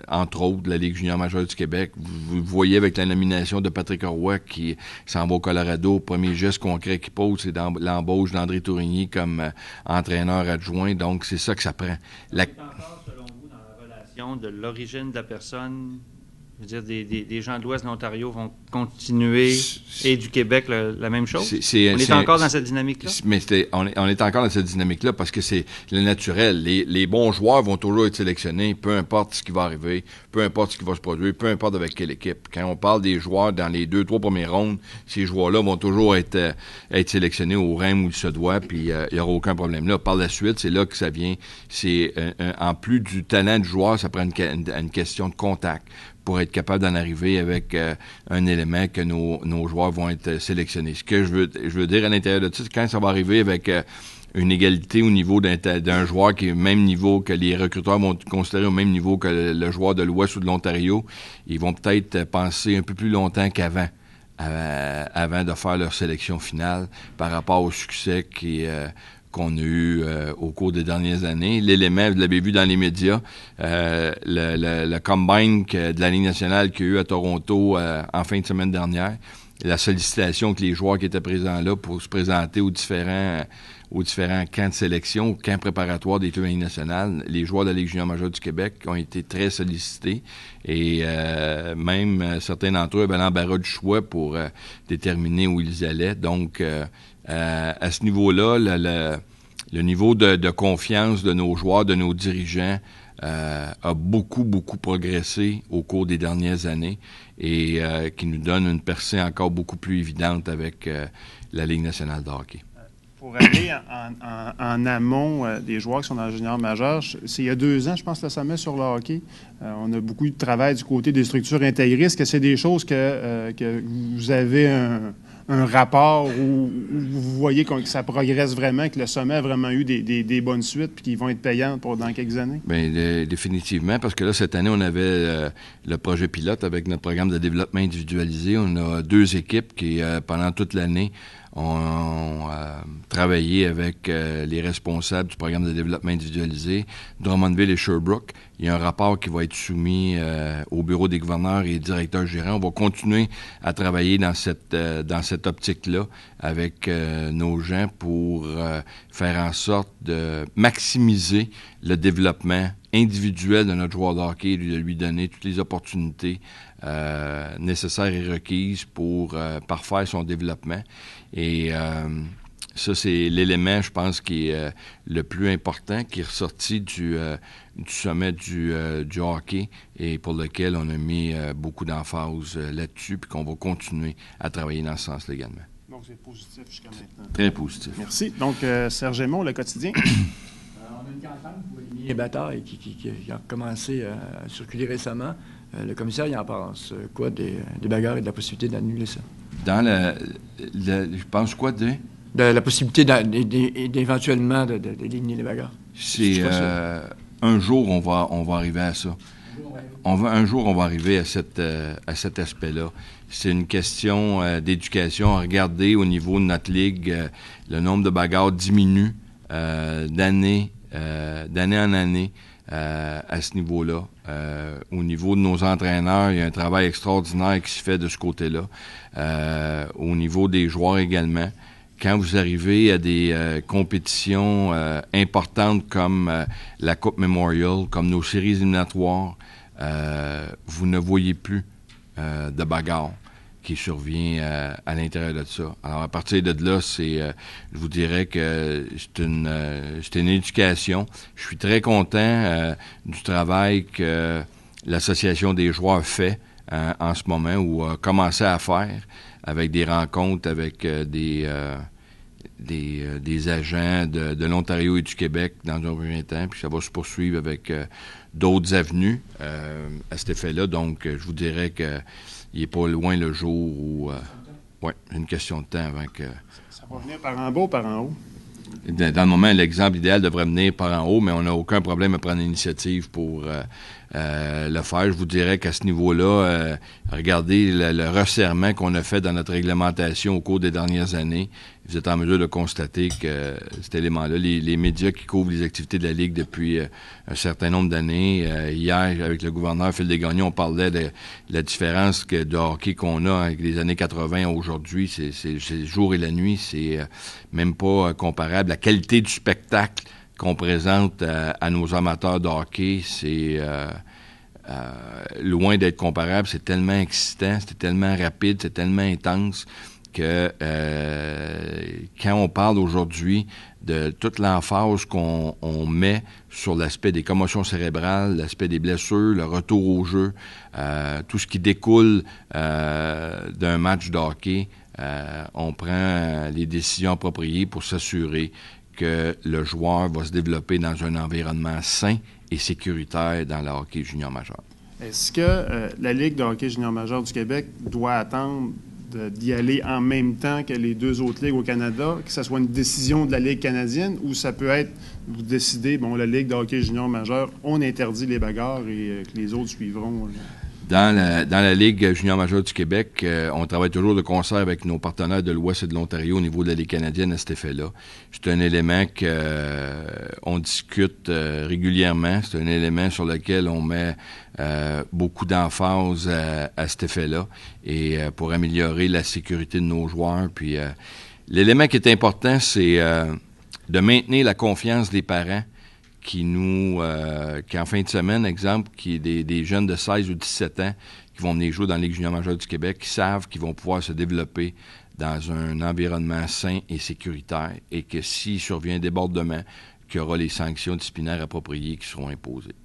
entre autres, de la Ligue junior majeure du Québec. Vous voyez avec la nomination de Patrick Roy qui s'en va au Colorado. Premier geste concret qu'il pose, c'est l'embauche d'André Tourigny comme entraîneur adjoint. Donc, c'est ça que ça prend. C'est encore, selon vous, dans la relation de l'origine de la personne, je veux dire, des gens de l'Ouest de l'Ontario vont continuer et du Québec la même chose? On est encore dans cette dynamique-là? Mais on est encore dans cette dynamique-là parce que c'est le naturel. Les bons joueurs vont toujours être sélectionnés, peu importe ce qui va arriver, peu importe ce qui va se produire, peu importe avec quelle équipe. Quand on parle des joueurs dans les 2-3 premières rondes, ces joueurs-là vont toujours être sélectionnés au rang où ils se doivent, puis il n'y aura aucun problème là. Par la suite, c'est là que ça vient. C'est en plus du talent du joueur, ça prend une question de contact pour être capable d'en arriver avec un élément que nos joueurs vont être sélectionnés. Ce que je veux dire à l'intérieur de ça, c'est quand ça va arriver avec une égalité au niveau d'un joueur qui est au même niveau, que les recruteurs vont considérer au même niveau que le joueur de l'Ouest ou de l'Ontario, ils vont peut-être penser un peu plus longtemps qu'avant, avant de faire leur sélection finale par rapport au succès qu'on a eu au cours des dernières années. L'élément, vous l'avez vu dans les médias, le combine de la Ligue nationale qu'il y a eu à Toronto en fin de semaine dernière, la sollicitation que les joueurs qui étaient présents là pour se présenter aux différents camps de sélection, aux camps préparatoires des clubs de la Ligue nationale, les joueurs de la Ligue junior majeure du Québec ont été très sollicités et même certains d'entre eux avaient l'embarras du choix pour déterminer où ils allaient. Donc, à ce niveau-là, le niveau de confiance de nos joueurs, de nos dirigeants, a beaucoup, beaucoup progressé au cours des dernières années et qui nous donne une percée encore beaucoup plus évidente avec la Ligue nationale de hockey. Pour aller en amont des joueurs qui sont dans le junior majeur, c'est il y a 2 ans, je pense, le sommet sur le hockey. On a beaucoup de travail du côté des structures intégrées. Est-ce que c'est des choses que vous avez un rapport où vous voyez que ça progresse vraiment, que le sommet a vraiment eu des bonnes suites puis qu'ils vont être payantes dans quelques années? Bien, définitivement, parce que là, cette année, on avait le projet pilote avec notre programme de développement individualisé. On a 2 équipes qui, pendant toute l'année, ont travaillé avec les responsables du programme de développement individualisé, Drummondville et Sherbrooke. Il y a un rapport qui va être soumis au bureau des gouverneurs et directeurs gérants. On va continuer à travailler dans cette optique-là avec nos gens pour faire en sorte de maximiser le développement individuel de notre joueur de hockey et de lui donner toutes les opportunités nécessaires et requises pour parfaire son développement. Et ça, c'est l'élément, je pense, qui est le plus important, qui est ressorti du sommet du hockey et pour lequel on a mis beaucoup d'emphase là-dessus puis qu'on va continuer à travailler dans ce sens-là également. Donc, c'est positif jusqu'à maintenant. Très positif. Merci. Donc, Serge Aymon, Le Quotidien. On a une campagne pour éliminer Bataille qui a commencé à circuler récemment. Le commissaire, il en pense quoi des bagarres et de la possibilité d'annuler ça? Je pense quoi de... de la possibilité d'éventuellement d'éliminer les bagarres? C'est un jour on va arriver à ça. Un jour on va arriver à cet aspect-là. C'est une question d'éducation. Regardez au niveau de notre ligue, le nombre de bagarres diminue d'année en année à ce niveau-là. Au niveau de nos entraîneurs, il y a un travail extraordinaire qui se fait de ce côté-là. Au niveau des joueurs également. Quand vous arrivez à des compétitions importantes comme la Coupe Memorial, comme nos séries éliminatoires, vous ne voyez plus de bagarre qui survient à l'intérieur de ça. Alors, à partir de là, je vous dirais que c'est une éducation. Je suis très content du travail que l'Association des joueurs fait en ce moment, ou a commencé à faire, avec des rencontres avec des agents de l'Ontario et du Québec dans un premier temps, puis ça va se poursuivre avec d'autres avenues à cet effet-là. Donc, je vous dirais qu'il n'est pas loin le jour où... une question de temps avant que... Ça va venir par en bas ou par en haut? Dans le moment, l'exemple idéal devrait venir par en haut, mais on n'a aucun problème à prendre l'initiative pour le faire. Je vous dirais qu'à ce niveau-là, regardez le resserrement qu'on a fait dans notre réglementation au cours des dernières années. Vous êtes en mesure de constater que cet élément-là, les médias qui couvrent les activités de la Ligue depuis un certain nombre d'années, hier, avec le gouverneur Phil Desgagnés, on parlait de la différence de hockey qu'on a avec les années 80 à aujourd'hui. C'est le jour et la nuit, c'est même pas comparable. La qualité du spectacle qu'on présente à nos amateurs de hockey, c'est loin d'être comparable. C'est tellement excitant, c'est tellement rapide, c'est tellement intense que quand on parle aujourd'hui de toute l'emphase qu'on met sur l'aspect des commotions cérébrales, l'aspect des blessures, le retour au jeu, tout ce qui découle d'un match de hockey, on prend les décisions appropriées pour s'assurer que le joueur va se développer dans un environnement sain et sécuritaire dans le hockey junior majeur. Est-ce que la Ligue de hockey junior majeur du Québec doit attendre d'y aller en même temps que les deux autres ligues au Canada, que ce soit une décision de la Ligue canadienne, ou ça peut être, vous décidez, la Ligue de hockey junior majeur, on interdit les bagarres et que les autres suivront? Dans la Ligue junior majeure du Québec, on travaille toujours de concert avec nos partenaires de l'Ouest et de l'Ontario au niveau de la Ligue canadienne à cet effet-là. C'est un élément qu'on discute régulièrement. C'est un élément sur lequel on met beaucoup d'emphase à cet effet-là, et pour améliorer la sécurité de nos joueurs. Puis l'élément qui est important, c'est de maintenir la confiance des parents qui en fin de semaine, exemple, des jeunes de 16 ou 17 ans qui vont venir jouer dans la Ligue junior majeure du Québec, qui savent qu'ils vont pouvoir se développer dans un environnement sain et sécuritaire, et que s'il survient un débordement, qu'il y aura les sanctions disciplinaires appropriées qui seront imposées.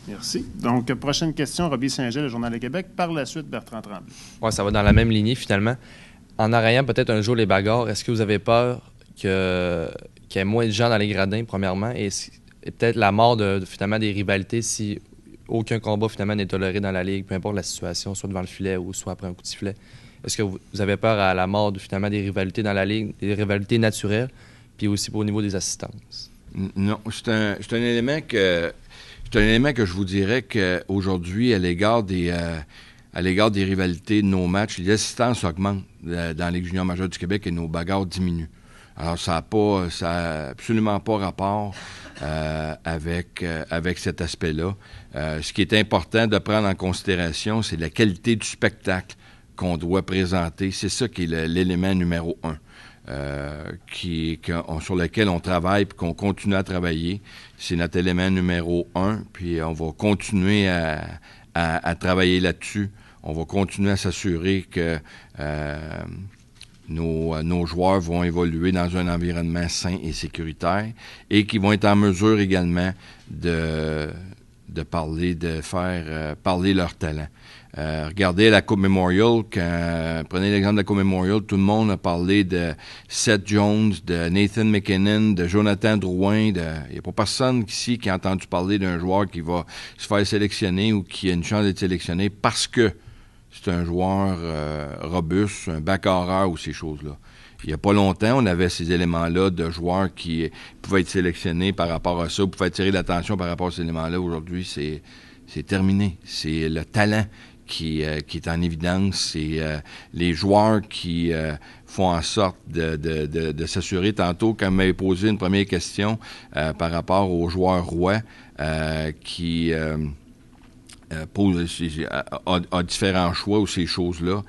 Merci. Donc, prochaine question, Roby Saint-Gilles, le Journal de Québec. Par la suite, Bertrand Tremblay. Oui, ça va dans la même lignée, finalement. En arrayant peut-être un jour les bagarres, est-ce que vous avez peur qu'il y ait moins de gens dans les gradins, premièrement, et peut-être la mort finalement des rivalités si aucun combat finalement n'est toléré dans la Ligue, peu importe la situation, soit devant le filet ou soit après un coup de sifflet? Est-ce que vous avez peur à la mort finalement des rivalités dans la Ligue, des rivalités naturelles, puis aussi au niveau des assistances? Non, c'est un élément que je vous dirais qu'aujourd'hui, à l'égard des rivalités de nos matchs, les assistances augmentent dans la Ligue junior majeure du Québec et nos bagarres diminuent. Alors, ça n'a absolument pas rapport avec cet aspect-là. Ce qui est important de prendre en considération, c'est la qualité du spectacle qu'on doit présenter. C'est ça qui est l'élément numéro 1, sur lequel on travaille et qu'on continue à travailler. C'est notre élément numéro 1, puis on va continuer à travailler là-dessus. On va continuer à s'assurer que nos joueurs vont évoluer dans un environnement sain et sécuritaire, et qui vont être en mesure également de faire parler leur talent. Regardez la Coupe Memorial, prenez l'exemple de la Coupe Memorial, tout le monde a parlé de Seth Jones, de Nathan McKinnon, de Jonathan Drouin. Il n'y a pas personne ici qui a entendu parler d'un joueur qui va se faire sélectionner ou qui a une chance d'être sélectionné parce que c'est un joueur robuste, un back-horaire ou ces choses-là. Il n'y a pas longtemps, on avait ces éléments-là de joueurs qui pouvaient être sélectionnés par rapport à ça, pouvaient attirer l'attention par rapport à ces éléments-là. Aujourd'hui, c'est terminé. C'est le talent qui est en évidence. C'est les joueurs qui font en sorte de s'assurer. Tantôt, quand vous m'avez posé une première question par rapport aux joueurs rois qui a différents choix ou ces choses-là.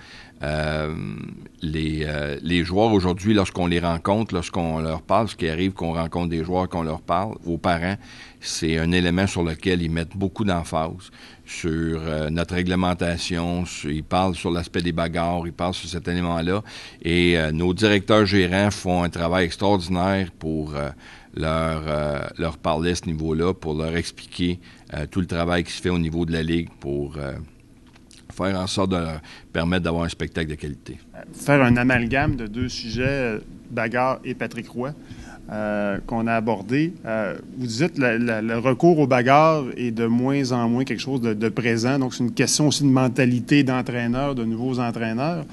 Les joueurs aujourd'hui, lorsqu'on les rencontre, lorsqu'on leur parle, ce qui arrive qu'on rencontre des joueurs, qu'on leur parle, aux parents, c'est un élément sur lequel ils mettent beaucoup d'emphase sur notre réglementation, ils parlent sur l'aspect des bagarres, ils parlent sur cet élément-là, et nos directeurs gérants font un travail extraordinaire pour leur parler à ce niveau-là, pour leur expliquer tout le travail qui se fait au niveau de la Ligue pour faire en sorte de leur permettre d'avoir un spectacle de qualité. Faire un amalgame de deux sujets, bagarre et Patrick Roy, qu'on a abordé. Vous dites que le recours aux bagarres est de moins en moins quelque chose de présent, donc c'est une question aussi de mentalité d'entraîneur, de nouveaux entraîneurs.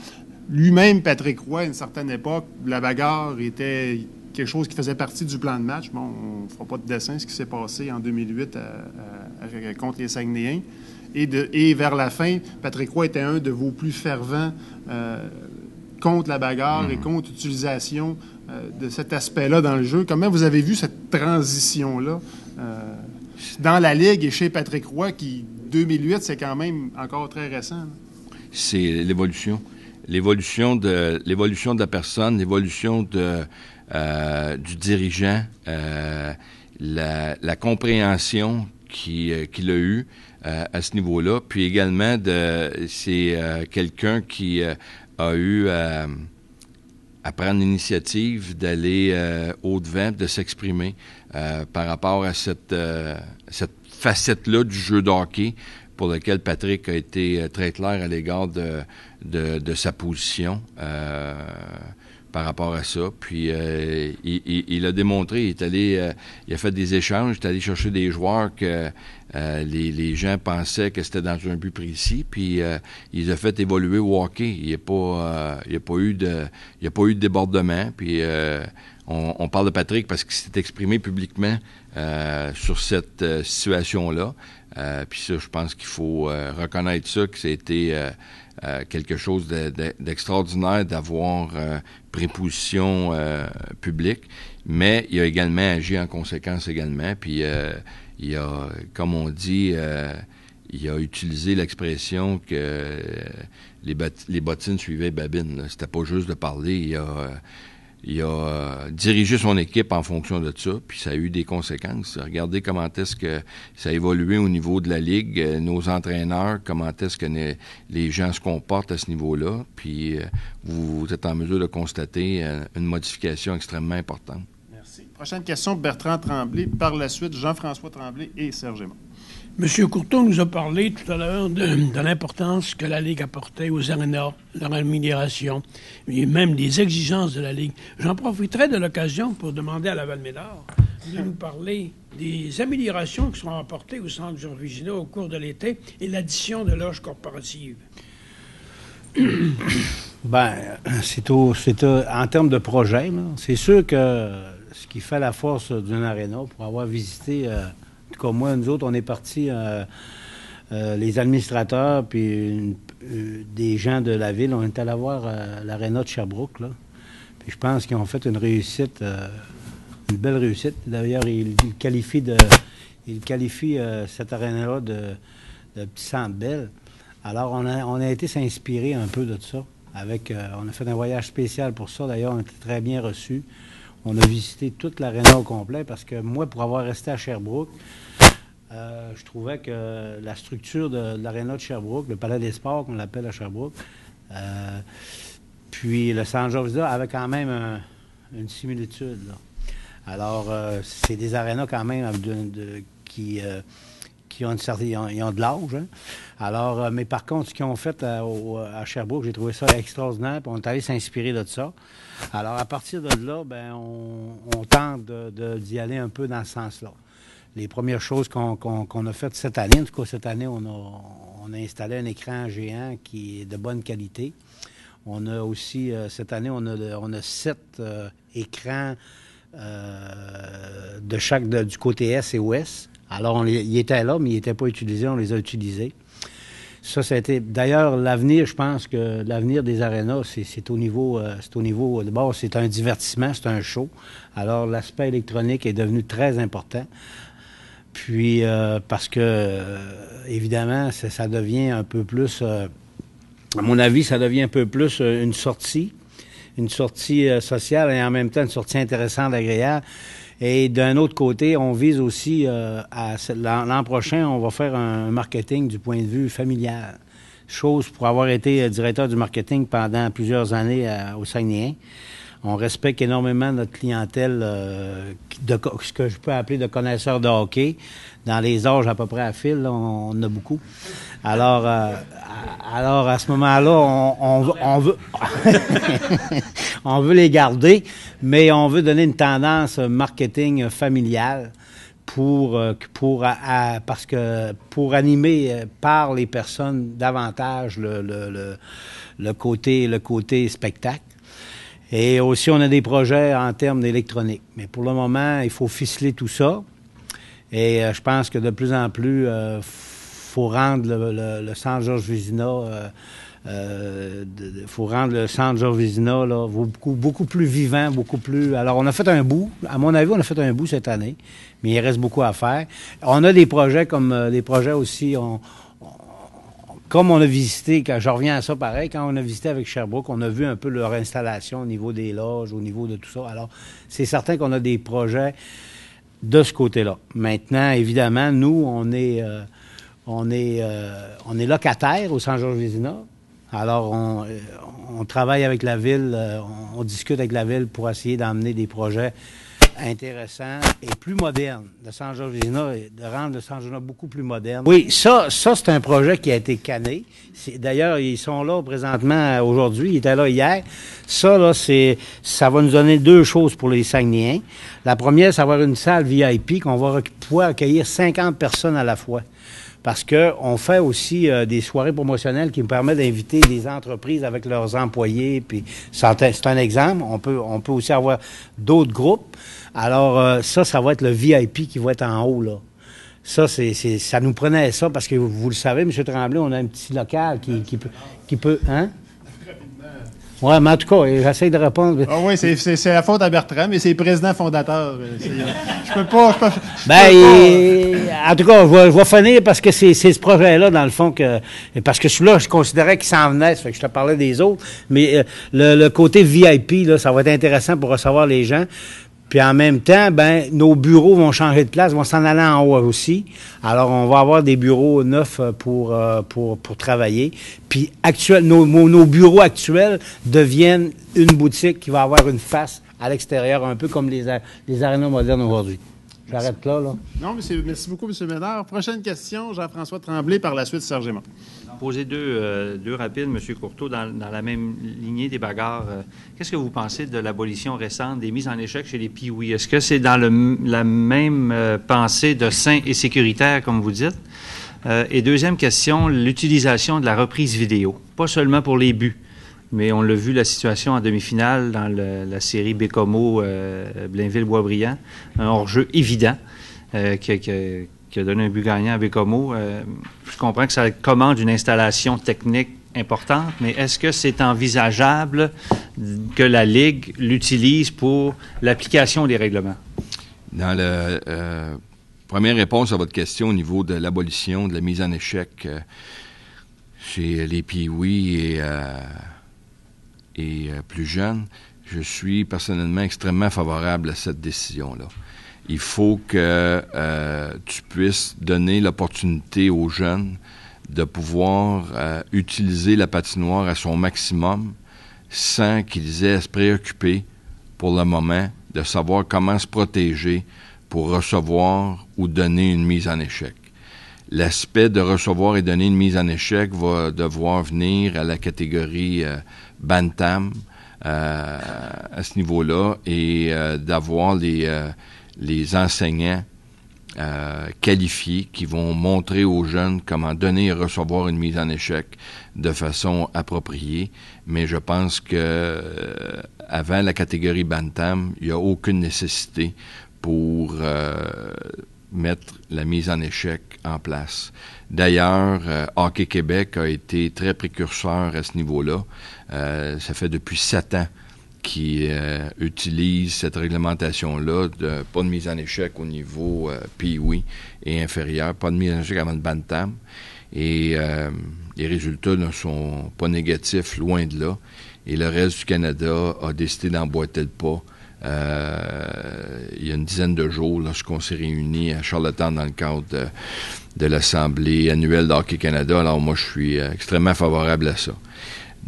Lui-même, Patrick Roy, à une certaine époque, la bagarre était quelque chose qui faisait partie du plan de match. Bon, on ne fera pas de dessin, ce qui s'est passé en 2008 contre les Saguenayens. Et vers la fin, Patrick Roy était un de vos plus fervents contre la bagarre et contre l'utilisation de cet aspect-là dans le jeu. Comment vous avez vu cette transition-là dans la Ligue et chez Patrick Roy, qui, 2008, c'est quand même encore très récent? C'est l'évolution. L'évolution de la personne, l'évolution du dirigeant, la compréhension qu'il a eue à ce niveau-là. Puis également, c'est quelqu'un qui a eu à prendre l'initiative d'aller au-devant, de s'exprimer par rapport à cette facette-là du jeu de hockey pour lequel Patrick a été très clair à l'égard de sa position par rapport à ça. Puis il a démontré, il a fait des échanges, il est allé chercher des joueurs que les gens pensaient que c'était dans un but précis, puis il les a fait évoluer au hockey. Il n'y a pas eu de débordement. Puis on parle de Patrick parce qu'il s'est exprimé publiquement sur cette situation-là. Puis ça, je pense qu'il faut reconnaître ça, que c'était quelque chose d'extraordinaire d'avoir pris position publique, mais il a également agi en conséquence également, puis il a, comme on dit, il a utilisé l'expression que les bottines suivaient babine. C'était pas juste de parler, il a dirigé son équipe en fonction de ça, puis ça a eu des conséquences. Regardez comment est-ce que ça a évolué au niveau de la Ligue, nos entraîneurs, comment est-ce que les gens se comportent à ce niveau-là, puis vous êtes en mesure de constater une modification extrêmement importante. Merci. Prochaine question, Bertrand Tremblay. Par la suite, Jean-François Tremblay et Serge Aymon. M. Courteau nous a parlé tout à l'heure de l'importance que la Ligue apportait aux arénas, leur amélioration, et même des exigences de la Ligue. J'en profiterai de l'occasion pour demander à Laval-Médard de nous parler des améliorations qui seront apportées au Centre Georges Vézina au cours de l'été et l'addition de loges corporatives. Bien, c'est en termes de projet, là, c'est sûr que ce qui fait la force d'une aréna, pour avoir visité... En tout cas, moi, nous autres, on est partis, les administrateurs, puis des gens de la ville, on est allés voir l'aréna de Sherbrooke, là. Puis je pense qu'ils ont fait une réussite, une belle réussite. D'ailleurs, ils qualifient cette aréna-là de petit centre belle. Alors, on a été s'inspirer un peu de ça. On a fait un voyage spécial pour ça. D'ailleurs, on a été très bien reçus. On a visité toute l'aréna au complet parce que moi, pour avoir resté à Sherbrooke, je trouvais que la structure de l'aréna de Sherbrooke, le Palais des Sports, qu'on l'appelle à Sherbrooke, puis le Centre Georges Vézina avait quand même une similitude, là. Alors, c'est des arénas quand même qui ont une certaine... Ils ont de l'âge, hein? Alors, mais par contre, ce qu'ils ont fait à Sherbrooke, j'ai trouvé ça extraordinaire, puis on est allé s'inspirer de ça. Alors, à partir de là, ben, on tente d'y aller un peu dans ce sens-là. Les premières choses qu'on a faites cette année, en tout cas cette année, on a installé un écran géant qui est de bonne qualité. On a aussi, cette année, on a 7 écrans de chaque du côté Est et Ouest. Alors, ils étaient là, mais ils n'étaient pas utilisés. On les a utilisés. Ça a été... D'ailleurs, l'avenir, je pense que l'avenir des arénas, c'est au niveau... D'abord, c'est un divertissement, c'est un show. Alors, l'aspect électronique est devenu très important. Puis, parce que, évidemment, ça devient un peu plus... à mon avis, ça devient un peu plus une sortie sociale et en même temps une sortie intéressante, agréable. Et d'un autre côté, on vise aussi, l'an prochain, on va faire un marketing du point de vue familial. Chose pour avoir été directeur du marketing pendant plusieurs années au Saguenay. On respecte énormément notre clientèle, ce que je peux appeler de connaisseurs de hockey. Dans les âges à peu près à fil, là, on en a beaucoup. Alors, à ce moment-là, on veut on veut les garder, mais on veut donner une tendance marketing familiale parce que pour animer par les personnes davantage le côté spectacle. Et aussi, on a des projets en termes d'électronique. Mais pour le moment, il faut ficeler tout ça. Et je pense que de plus en plus, faut rendre le centre Georges Vézina, faut rendre le centre Georges Vézina là, beaucoup plus vivant, beaucoup plus... Alors, on a fait un bout. À mon avis, on a fait un bout cette année, mais il reste beaucoup à faire. On a des projets comme des projets aussi... Comme on a visité, quand je reviens à ça pareil, quand on a visité avec Sherbrooke, on a vu un peu leur installation au niveau des loges, au niveau de tout ça. Alors, c'est certain qu'on a des projets de ce côté-là. Maintenant, évidemment, nous, on est locataire au Centre Georges Vézina. Alors, on travaille avec la ville, on discute avec la ville pour essayer d'emmener des projets intéressant et plus moderne de Centre Georges Vézina, de rendre le Centre Georges Vézina beaucoup plus moderne. Oui, ça c'est un projet qui a été canné. D'ailleurs, ils sont là présentement aujourd'hui, ils étaient là hier. Ça, là, ça va nous donner 2 choses pour les Saguenayens. La première, c'est avoir une salle VIP qu'on va pouvoir accueillir 50 personnes à la fois. Parce qu'on fait aussi des soirées promotionnelles qui nous permettent d'inviter des entreprises avec leurs employés. Puis c'est un exemple. On peut aussi avoir d'autres groupes. Alors, ça va être le VIP qui va être en haut, là. Ça, ça nous prenait ça parce que vous le savez, M. Tremblay, on a un petit local qui peut... Hein? Oui, mais en tout cas, j'essaie de répondre. Ah oui, c'est la faute à Bertrand, mais c'est le président fondateur. Je peux pas. En tout cas, je vais finir parce que c'est ce projet-là, dans le fond, parce que celui-là, je considérais qu'il s'en venait, ça fait que je te parlais des autres. Mais le côté VIP, là, ça va être intéressant pour recevoir les gens. Puis en même temps, nos bureaux vont changer de place, vont s'en aller en haut aussi. Alors, on va avoir des bureaux neufs pour travailler. Puis nos bureaux actuels deviennent une boutique qui va avoir une face à l'extérieur, un peu comme les arénas modernes aujourd'hui. J'arrête là. Non, merci beaucoup, M. Ménard. Prochaine question, Jean-François Tremblay, par la suite, Serge Aymon. Poser deux rapides, M. Courteau, dans la même lignée des bagarres. Qu'est-ce que vous pensez de l'abolition récente des mises en échec chez les Pee-Wee? Est-ce que c'est dans la même pensée de sain et sécuritaire, comme vous dites? Et deuxième question, l'utilisation de la reprise vidéo. Pas seulement pour les buts, mais on l'a vu, la situation en demi-finale dans la série Bécomo, Blainville-Boisbriand. Un hors-jeu évident qui a donné un but gagnant à Bécomo. Je comprends que ça commande une installation technique importante, mais est-ce que c'est envisageable que la Ligue l'utilise pour l'application des règlements? Dans la première réponse à votre question au niveau de l'abolition, de la mise en échec chez les Pee-Wee et plus jeunes, je suis personnellement extrêmement favorable à cette décision-là. Il faut que tu puisses donner l'opportunité aux jeunes de pouvoir utiliser la patinoire à son maximum sans qu'ils aient à se préoccuper pour le moment de savoir comment se protéger pour recevoir ou donner une mise en échec. L'aspect de recevoir et donner une mise en échec va devoir venir à la catégorie Bantam à ce niveau-là et d'avoir les enseignants qualifiés qui vont montrer aux jeunes comment donner et recevoir une mise en échec de façon appropriée. Mais je pense que avant la catégorie Bantam, il n'y a aucune nécessité pour mettre la mise en échec en place. D'ailleurs, Hockey Québec a été très précurseur à ce niveau-là. Ça fait depuis 7 ans qui utilise cette réglementation-là, pas de mise en échec au niveau Pee-Wee et inférieur, pas de mise en échec avant de Bantam. Et les résultats ne sont pas négatifs, loin de là. Et le reste du Canada a décidé d'emboîter le pas. Il y a une dizaine de jours, lorsqu'on s'est réunis à Charlottetown dans le cadre de l'Assemblée annuelle d'Hockey Canada. Alors moi, je suis extrêmement favorable à ça.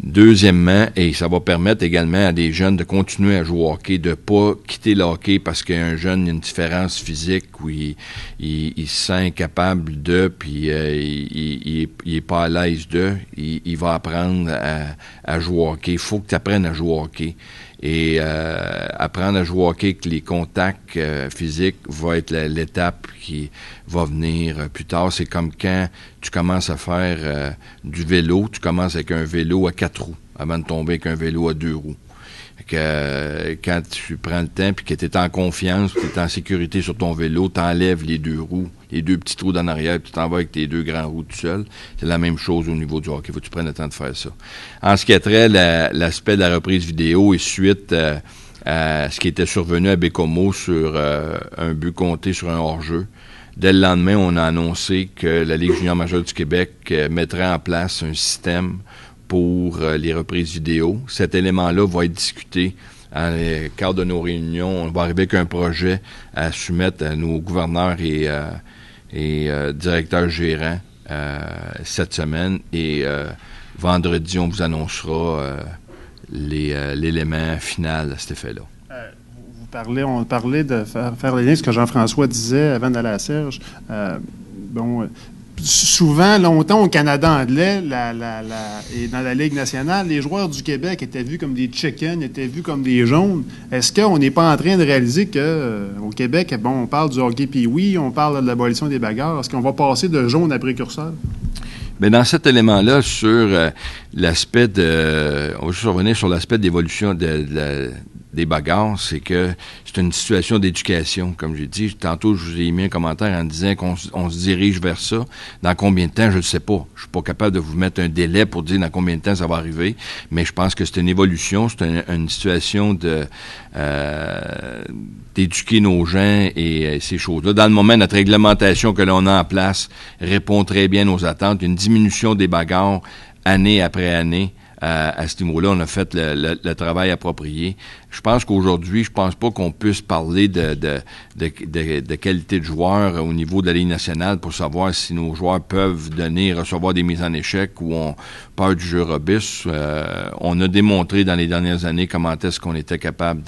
Deuxièmement, et ça va permettre également à des jeunes de continuer à jouer au hockey, de pas quitter le hockey parce qu'un jeune a une différence physique où il se sent incapable de, puis il est pas à l'aise de, il va apprendre à jouer au hockey. Il faut que tu apprennes à jouer au hockey. Et apprendre à jouer au hockey avec les contacts physiques va être l'étape qui va venir plus tard. C'est comme quand tu commences à faire du vélo, tu commences avec un vélo à 4 roues avant de tomber avec un vélo à 2 roues. Quand tu prends le temps puis que tu es en confiance, tu es en sécurité sur ton vélo, tu enlèves les 2 roues, les 2 petits trous d'en arrière, puis tu t'en vas avec tes 2 grands roues tout seul. C'est la même chose au niveau du hockey. Il faut que tu prennes le temps de faire ça. En ce qui a trait l'aspect de la reprise vidéo et suite à ce qui était survenu à Bécomo sur un but compté sur un hors-jeu, dès le lendemain, on a annoncé que la Ligue junior majeure du Québec mettrait en place un système pour les reprises vidéo. Cet élément-là va être discuté dans le cadre de nos réunions. On va arriver avec un projet à soumettre à nos gouverneurs et directeurs gérants cette semaine. Et vendredi, on vous annoncera l'élément final à cet effet-là. On parlait de faire le lien, ce que Jean-François disait avant d'aller à Serge. Souvent, longtemps, au Canada anglais et dans la Ligue nationale, les joueurs du Québec étaient vus comme des chickens, étaient vus comme des jaunes. Est-ce qu'on n'est pas en train de réaliser qu'au Québec, on parle du hockey Pee-Wee, on parle de l'abolition des bagarres. Est-ce qu'on va passer de jaune à précurseur? Bien, dans cet élément-là, sur l'aspect on va juste revenir sur l'aspect d'évolution des bagarres, c'est que c'est une situation d'éducation, comme j'ai dit. Tantôt, je vous ai mis un commentaire en disant qu'on se dirige vers ça. Dans combien de temps, je ne sais pas. Je suis pas capable de vous mettre un délai pour dire dans combien de temps ça va arriver, mais je pense que c'est une évolution, c'est une situation d'éduquer nos gens et ces choses-là. Dans le moment, notre réglementation que l'on a en place répond très bien aux attentes. Il y a une diminution des bagarres année après année. À ce niveau-là, on a fait le travail approprié. Je pense qu'aujourd'hui, je pense pas qu'on puisse parler de qualité de joueur au niveau de la Ligue nationale pour savoir si nos joueurs peuvent recevoir des mises en échec ou ont peur du jeu robuste. On a démontré dans les dernières années comment est-ce qu'on était capable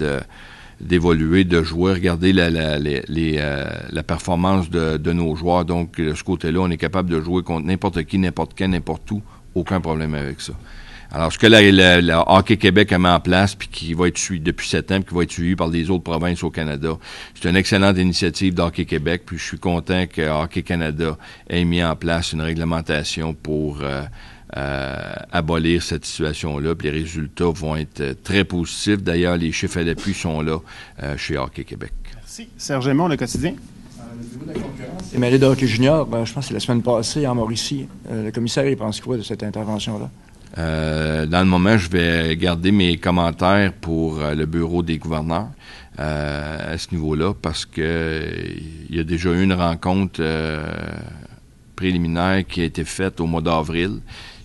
d'évoluer, de jouer. Regardez la performance de nos joueurs. Donc, de ce côté-là, on est capable de jouer contre n'importe qui, n'importe quand, n'importe où. Aucun problème avec ça. Alors, ce que le Hockey Québec a mis en place, puis qui va être suivi depuis 7 ans, puis qui va être suivi par les autres provinces au Canada, c'est une excellente initiative d'Hockey Québec, puis je suis content que Hockey Canada ait mis en place une réglementation pour abolir cette situation-là, puis les résultats vont être très positifs. D'ailleurs, les chiffres à l'appui sont là chez Hockey Québec. Merci. Serge Aymon, Le Quotidien. Le niveau de la concurrence est mêlé de hockey junior. Je pense que c'est la semaine passée en Mauricie. Le commissaire, il pense quoi de cette intervention-là? Dans le moment, je vais garder mes commentaires pour le bureau des gouverneurs à ce niveau-là parce que il y a déjà eu une rencontre préliminaire qui a été faite au mois d'avril.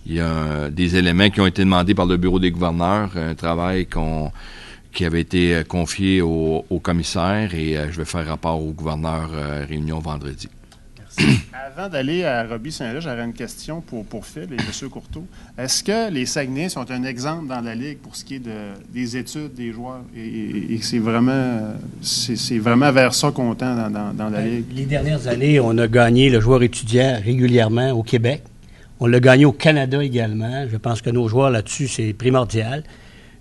Il y a des éléments qui ont été demandés par le bureau des gouverneurs, un travail qui avait été confié au commissaire et je vais faire rapport au gouverneur réunion vendredi. Merci. Avant d'aller à Roby Saint-Laurent, j'aurais une question pour Phil et M. Courteau. Est-ce que les Saguenay sont un exemple dans la Ligue pour ce qui est des études des joueurs et c'est vraiment vers ça qu'on tend dans la Ligue? Les dernières années, on a gagné le joueur étudiant régulièrement au Québec. On l'a gagné au Canada également. Je pense que nos joueurs là-dessus, c'est primordial.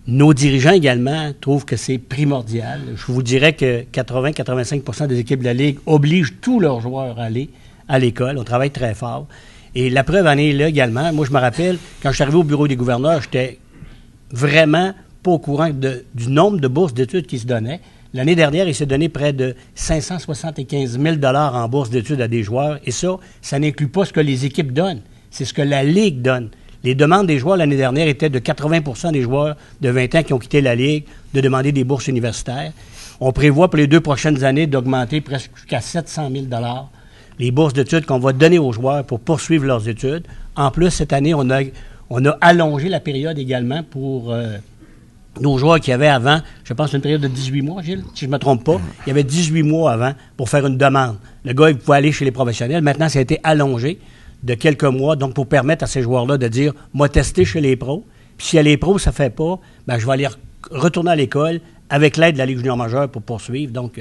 Nos dirigeants également trouvent que c'est primordial. Je vous dirais que 80-85% des équipes de la Ligue obligent tous leurs joueurs à aller à l'école. On travaille très fort. Et la preuve en est là également. Moi, je me rappelle, quand je suis arrivé au bureau des gouverneurs, j'étais vraiment pas au courant du nombre de bourses d'études qui se donnaient. L'année dernière, il s'est donné près de 575 000 $ en bourses d'études à des joueurs. Et ça n'inclut pas ce que les équipes donnent. C'est ce que la Ligue donne. Les demandes des joueurs l'année dernière étaient de 80 % des joueurs de 20 ans qui ont quitté la Ligue de demander des bourses universitaires. On prévoit pour les 2 prochaines années d'augmenter presque jusqu'à 700 000 $ les bourses d'études qu'on va donner aux joueurs pour poursuivre leurs études. En plus, cette année, on a allongé la période également pour nos joueurs qui avaient avant, je pense, une période de 18 mois, Gilles, si je ne me trompe pas. Il y avait 18 mois avant pour faire une demande. Le gars, il pouvait aller chez les professionnels. Maintenant, ça a été allongé de quelques mois, donc pour permettre à ces joueurs-là de dire « moi, tester chez les pros, puis si à les pros, ça ne fait pas, ben, je vais aller retourner à l'école avec l'aide de la Ligue junior majeure pour poursuivre. » Donc,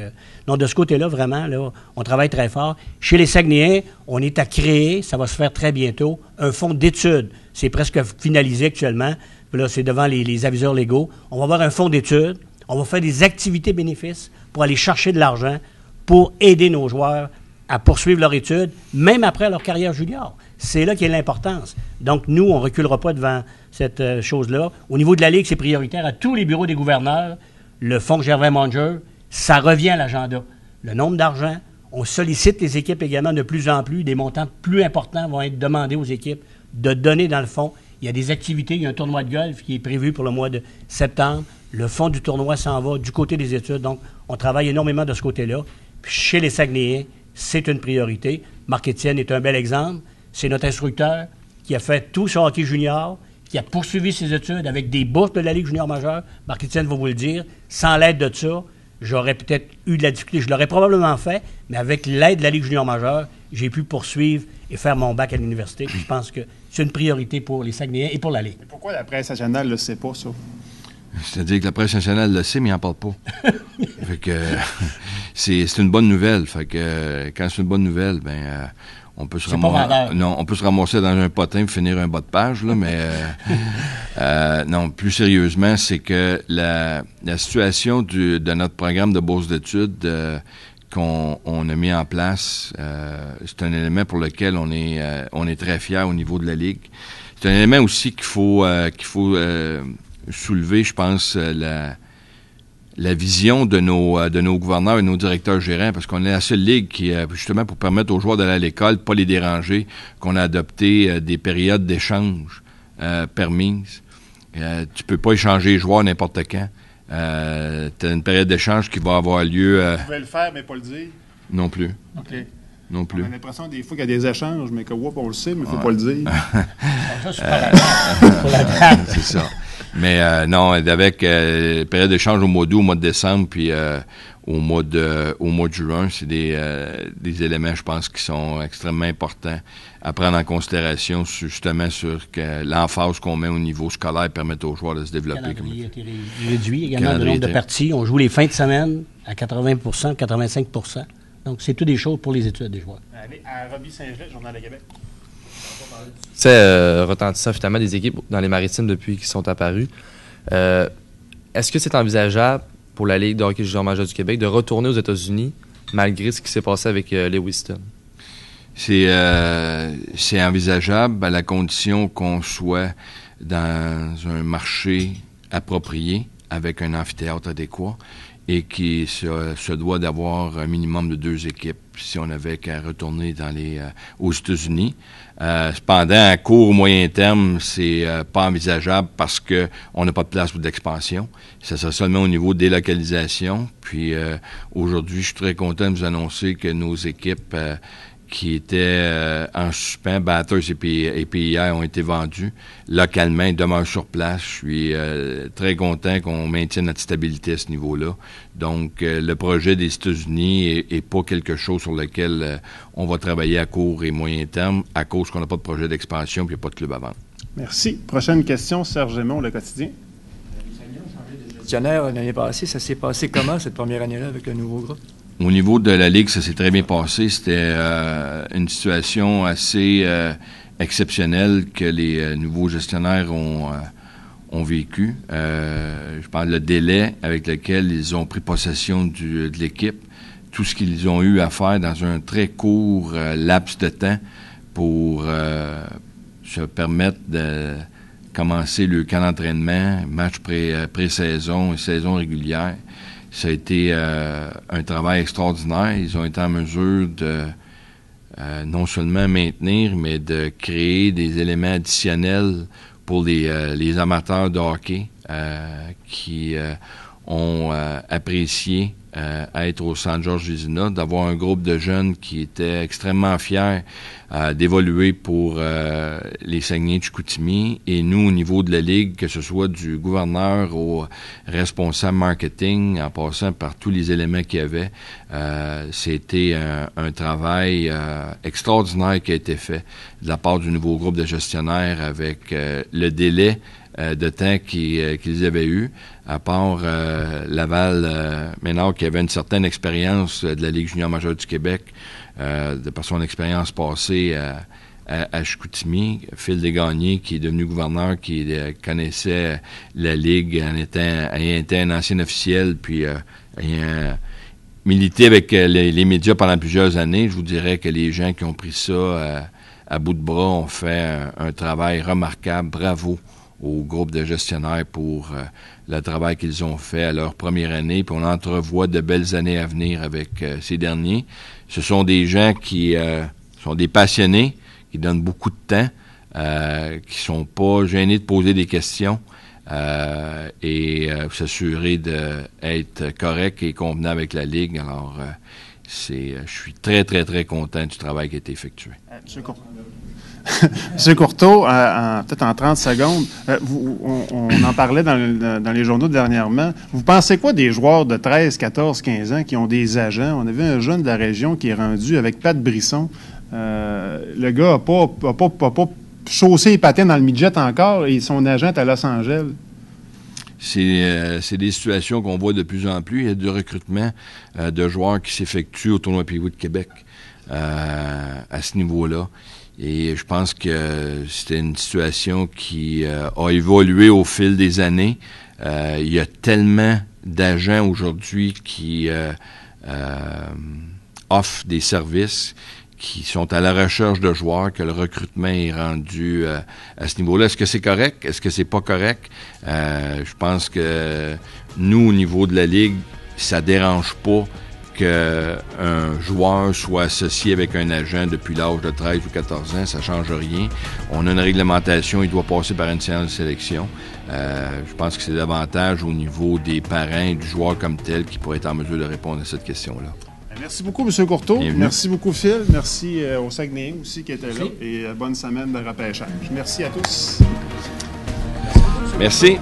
de ce côté-là, vraiment, là, on travaille très fort. Chez les Saguenayens, on est à créer, ça va se faire très bientôt, un fonds d'études. C'est presque finalisé actuellement. Puis là, c'est devant les aviseurs légaux. On va avoir un fonds d'études. On va faire des activités bénéfices pour aller chercher de l'argent pour aider nos joueurs à poursuivre leur étude, même après leur carrière junior. C'est là qu'est l'importance. Donc, nous, on ne reculera pas devant cette chose-là. Au niveau de la Ligue, c'est prioritaire à tous les bureaux des gouverneurs. Le fonds Gervais Munger, ça revient à l'agenda. Le nombre d'argent, on sollicite les équipes également de plus en plus. Des montants plus importants vont être demandés aux équipes de donner dans le fonds. Il y a des activités, il y a un tournoi de golf qui est prévu pour le mois de septembre. Le fonds du tournoi s'en va du côté des études. Donc, on travaille énormément de ce côté-là. Puis chez les Saguenayens, c'est une priorité. Marc-Étienne est un bel exemple. C'est notre instructeur qui a fait tout sur hockey junior, qui a poursuivi ses études avec des bourses de la Ligue junior majeure. Marc-Étienne va vous le dire. Sans l'aide de ça, j'aurais peut-être eu de la difficulté. Je l'aurais probablement fait, mais avec l'aide de la Ligue junior majeure, j'ai pu poursuivre et faire mon bac à l'université. Puis je pense que c'est une priorité pour les Saguenayens et pour la Ligue. Mais pourquoi la presse nationale ne le sait pas, ça? C'est-à-dire que la presse nationale le sait, mais il n'en parle pas. Fait que c'est une bonne nouvelle. Fait que quand c'est une bonne nouvelle, ben on peut se ramasser dans un potin et finir un bas de page, là, mais non, plus sérieusement, c'est que la situation de notre programme de bourse d'études qu'on a mis en place, c'est un élément pour lequel on est très fiers au niveau de la Ligue. C'est un élément aussi qu'il faut soulever, je pense, la vision de nos gouverneurs et nos directeurs gérants, parce qu'on est la seule ligue qui, justement, pour permettre aux joueurs d'aller à l'école, pas les déranger, qu'on a adopté des périodes d'échange permises. Tu peux pas échanger les joueurs n'importe quand. Tu as une période d'échange qui va avoir lieu... Vous pouvez le faire, mais pas le dire? Non plus. OK. Non plus. On a l'impression des fois qu'il y a des échanges, mais on le sait, mais il ne faut pas le dire. C'est ça. Mais non, avec période d'échange au mois d'août, au mois de décembre, puis au mois de juin, c'est des éléments, je pense, qui sont extrêmement importants à prendre en considération, justement, sur l'emphase qu'on met au niveau scolaire permet aux joueurs de se développer. Il a été réduit également le nombre de parties. On joue les fins de semaine à 80 85 %. Donc, c'est tout des choses pour les études des joueurs. Allez, à Robbie Saint-Gelais, Journal de Québec. C'est retentissant finalement des équipes dans les Maritimes depuis qu'ils sont apparus. Est-ce que c'est envisageable pour la Ligue de hockey junior majeur du Québec de retourner aux États-Unis malgré ce qui s'est passé avec Lewiston? C'est envisageable à la condition qu'on soit dans un marché approprié avec un amphithéâtre adéquat et qui se doit d'avoir un minimum de 2 équipes si on avait qu'à retourner aux États-Unis. Cependant, à court ou moyen terme, c'est pas envisageable parce que on n'a pas de place pour de l'expansion. Ça sera seulement au niveau de délocalisation. Puis aujourd'hui, je suis très content de vous annoncer que nos équipes qui étaient en suspens, Batters et PIR ont été vendus. Localement, ils demeurent sur place. Je suis très content qu'on maintienne notre stabilité à ce niveau-là. Donc, le projet des États-Unis est pas quelque chose sur lequel on va travailler à court et moyen terme à cause qu'on n'a pas de projet d'expansion et qu'il n'y a pas de club à vendre. Merci. Prochaine question, Serge Aymon, Le Quotidien. Gestionnaire l'année passée, ça s'est passé comment cette première année-là avec le nouveau groupe? Au niveau de la Ligue, ça s'est très bien passé. C'était une situation assez exceptionnelle que les nouveaux gestionnaires ont vécu. Je parle le délai avec lequel ils ont pris possession de l'équipe, tout ce qu'ils ont eu à faire dans un très court laps de temps pour se permettre de commencer le camp d'entraînement, match pré-saison et saison régulière. Ça a été un travail extraordinaire. Ils ont été en mesure de non seulement maintenir, mais de créer des éléments additionnels pour les amateurs de hockey qui ont apprécié être au Centre Georges Vézina, d'avoir un groupe de jeunes qui étaient extrêmement fiers d'évoluer pour les Saguenay de Chicoutimi. Et nous, au niveau de la Ligue, que ce soit du gouverneur au responsable marketing, en passant par tous les éléments qu'il y avait, c'était un travail extraordinaire qui a été fait de la part du nouveau groupe de gestionnaires avec le délai de temps qu'ils avaient eu, à part Laval Ménard qui avait une certaine expérience de la Ligue junior majeure du Québec, de par son expérience passée à Chicoutimi. Phil Desgagnés, qui est devenu gouverneur, qui connaissait la Ligue ayant été un ancien officiel, puis ayant milité avec les médias pendant plusieurs années. Je vous dirais que les gens qui ont pris ça à bout de bras ont fait un travail remarquable. Bravo au groupe de gestionnaires pour le travail qu'ils ont fait à leur première année, puis on entrevoit de belles années à venir avec ces derniers. Ce sont des gens qui sont des passionnés, qui donnent beaucoup de temps, qui sont pas gênés de poser des questions et s'assurer d'être correct et convenant avec la Ligue. Alors, je suis très, très, très content du travail qui a été effectué. M. Courteau, peut-être en 30 secondes, on en parlait dans les journaux dernièrement. Vous pensez quoi des joueurs de 13, 14, 15 ans qui ont des agents? On a vu un jeune de la région qui est rendu avec Pat Brisson. Le gars n'a pas chaussé les patins dans le midget encore et son agent est à Los Angeles. C'est des situations qu'on voit de plus en plus. Il y a du recrutement de joueurs qui s'effectuent au tournoi Pee-Wee de Québec à ce niveau-là. Et je pense que c'était une situation qui a évolué au fil des années. Il y a tellement d'agents aujourd'hui qui offrent des services, qui sont à la recherche de joueurs, que le recrutement est rendu à ce niveau-là. Est-ce que c'est correct? Est-ce que c'est pas correct? Je pense que nous, au niveau de la Ligue, ça dérange pas qu'un joueur soit associé avec un agent depuis l'âge de 13 ou 14 ans, ça ne change rien. On a une réglementation, il doit passer par une séance de sélection. Je pense que c'est davantage au niveau des parents et du joueur comme tel qui pourrait être en mesure de répondre à cette question-là. Merci beaucoup, M. Courteau. Bienvenue. Merci beaucoup, Phil. Merci aux Saguenayens aussi qui étaient là. Et bonne semaine de repêchage. Merci à tous. Merci.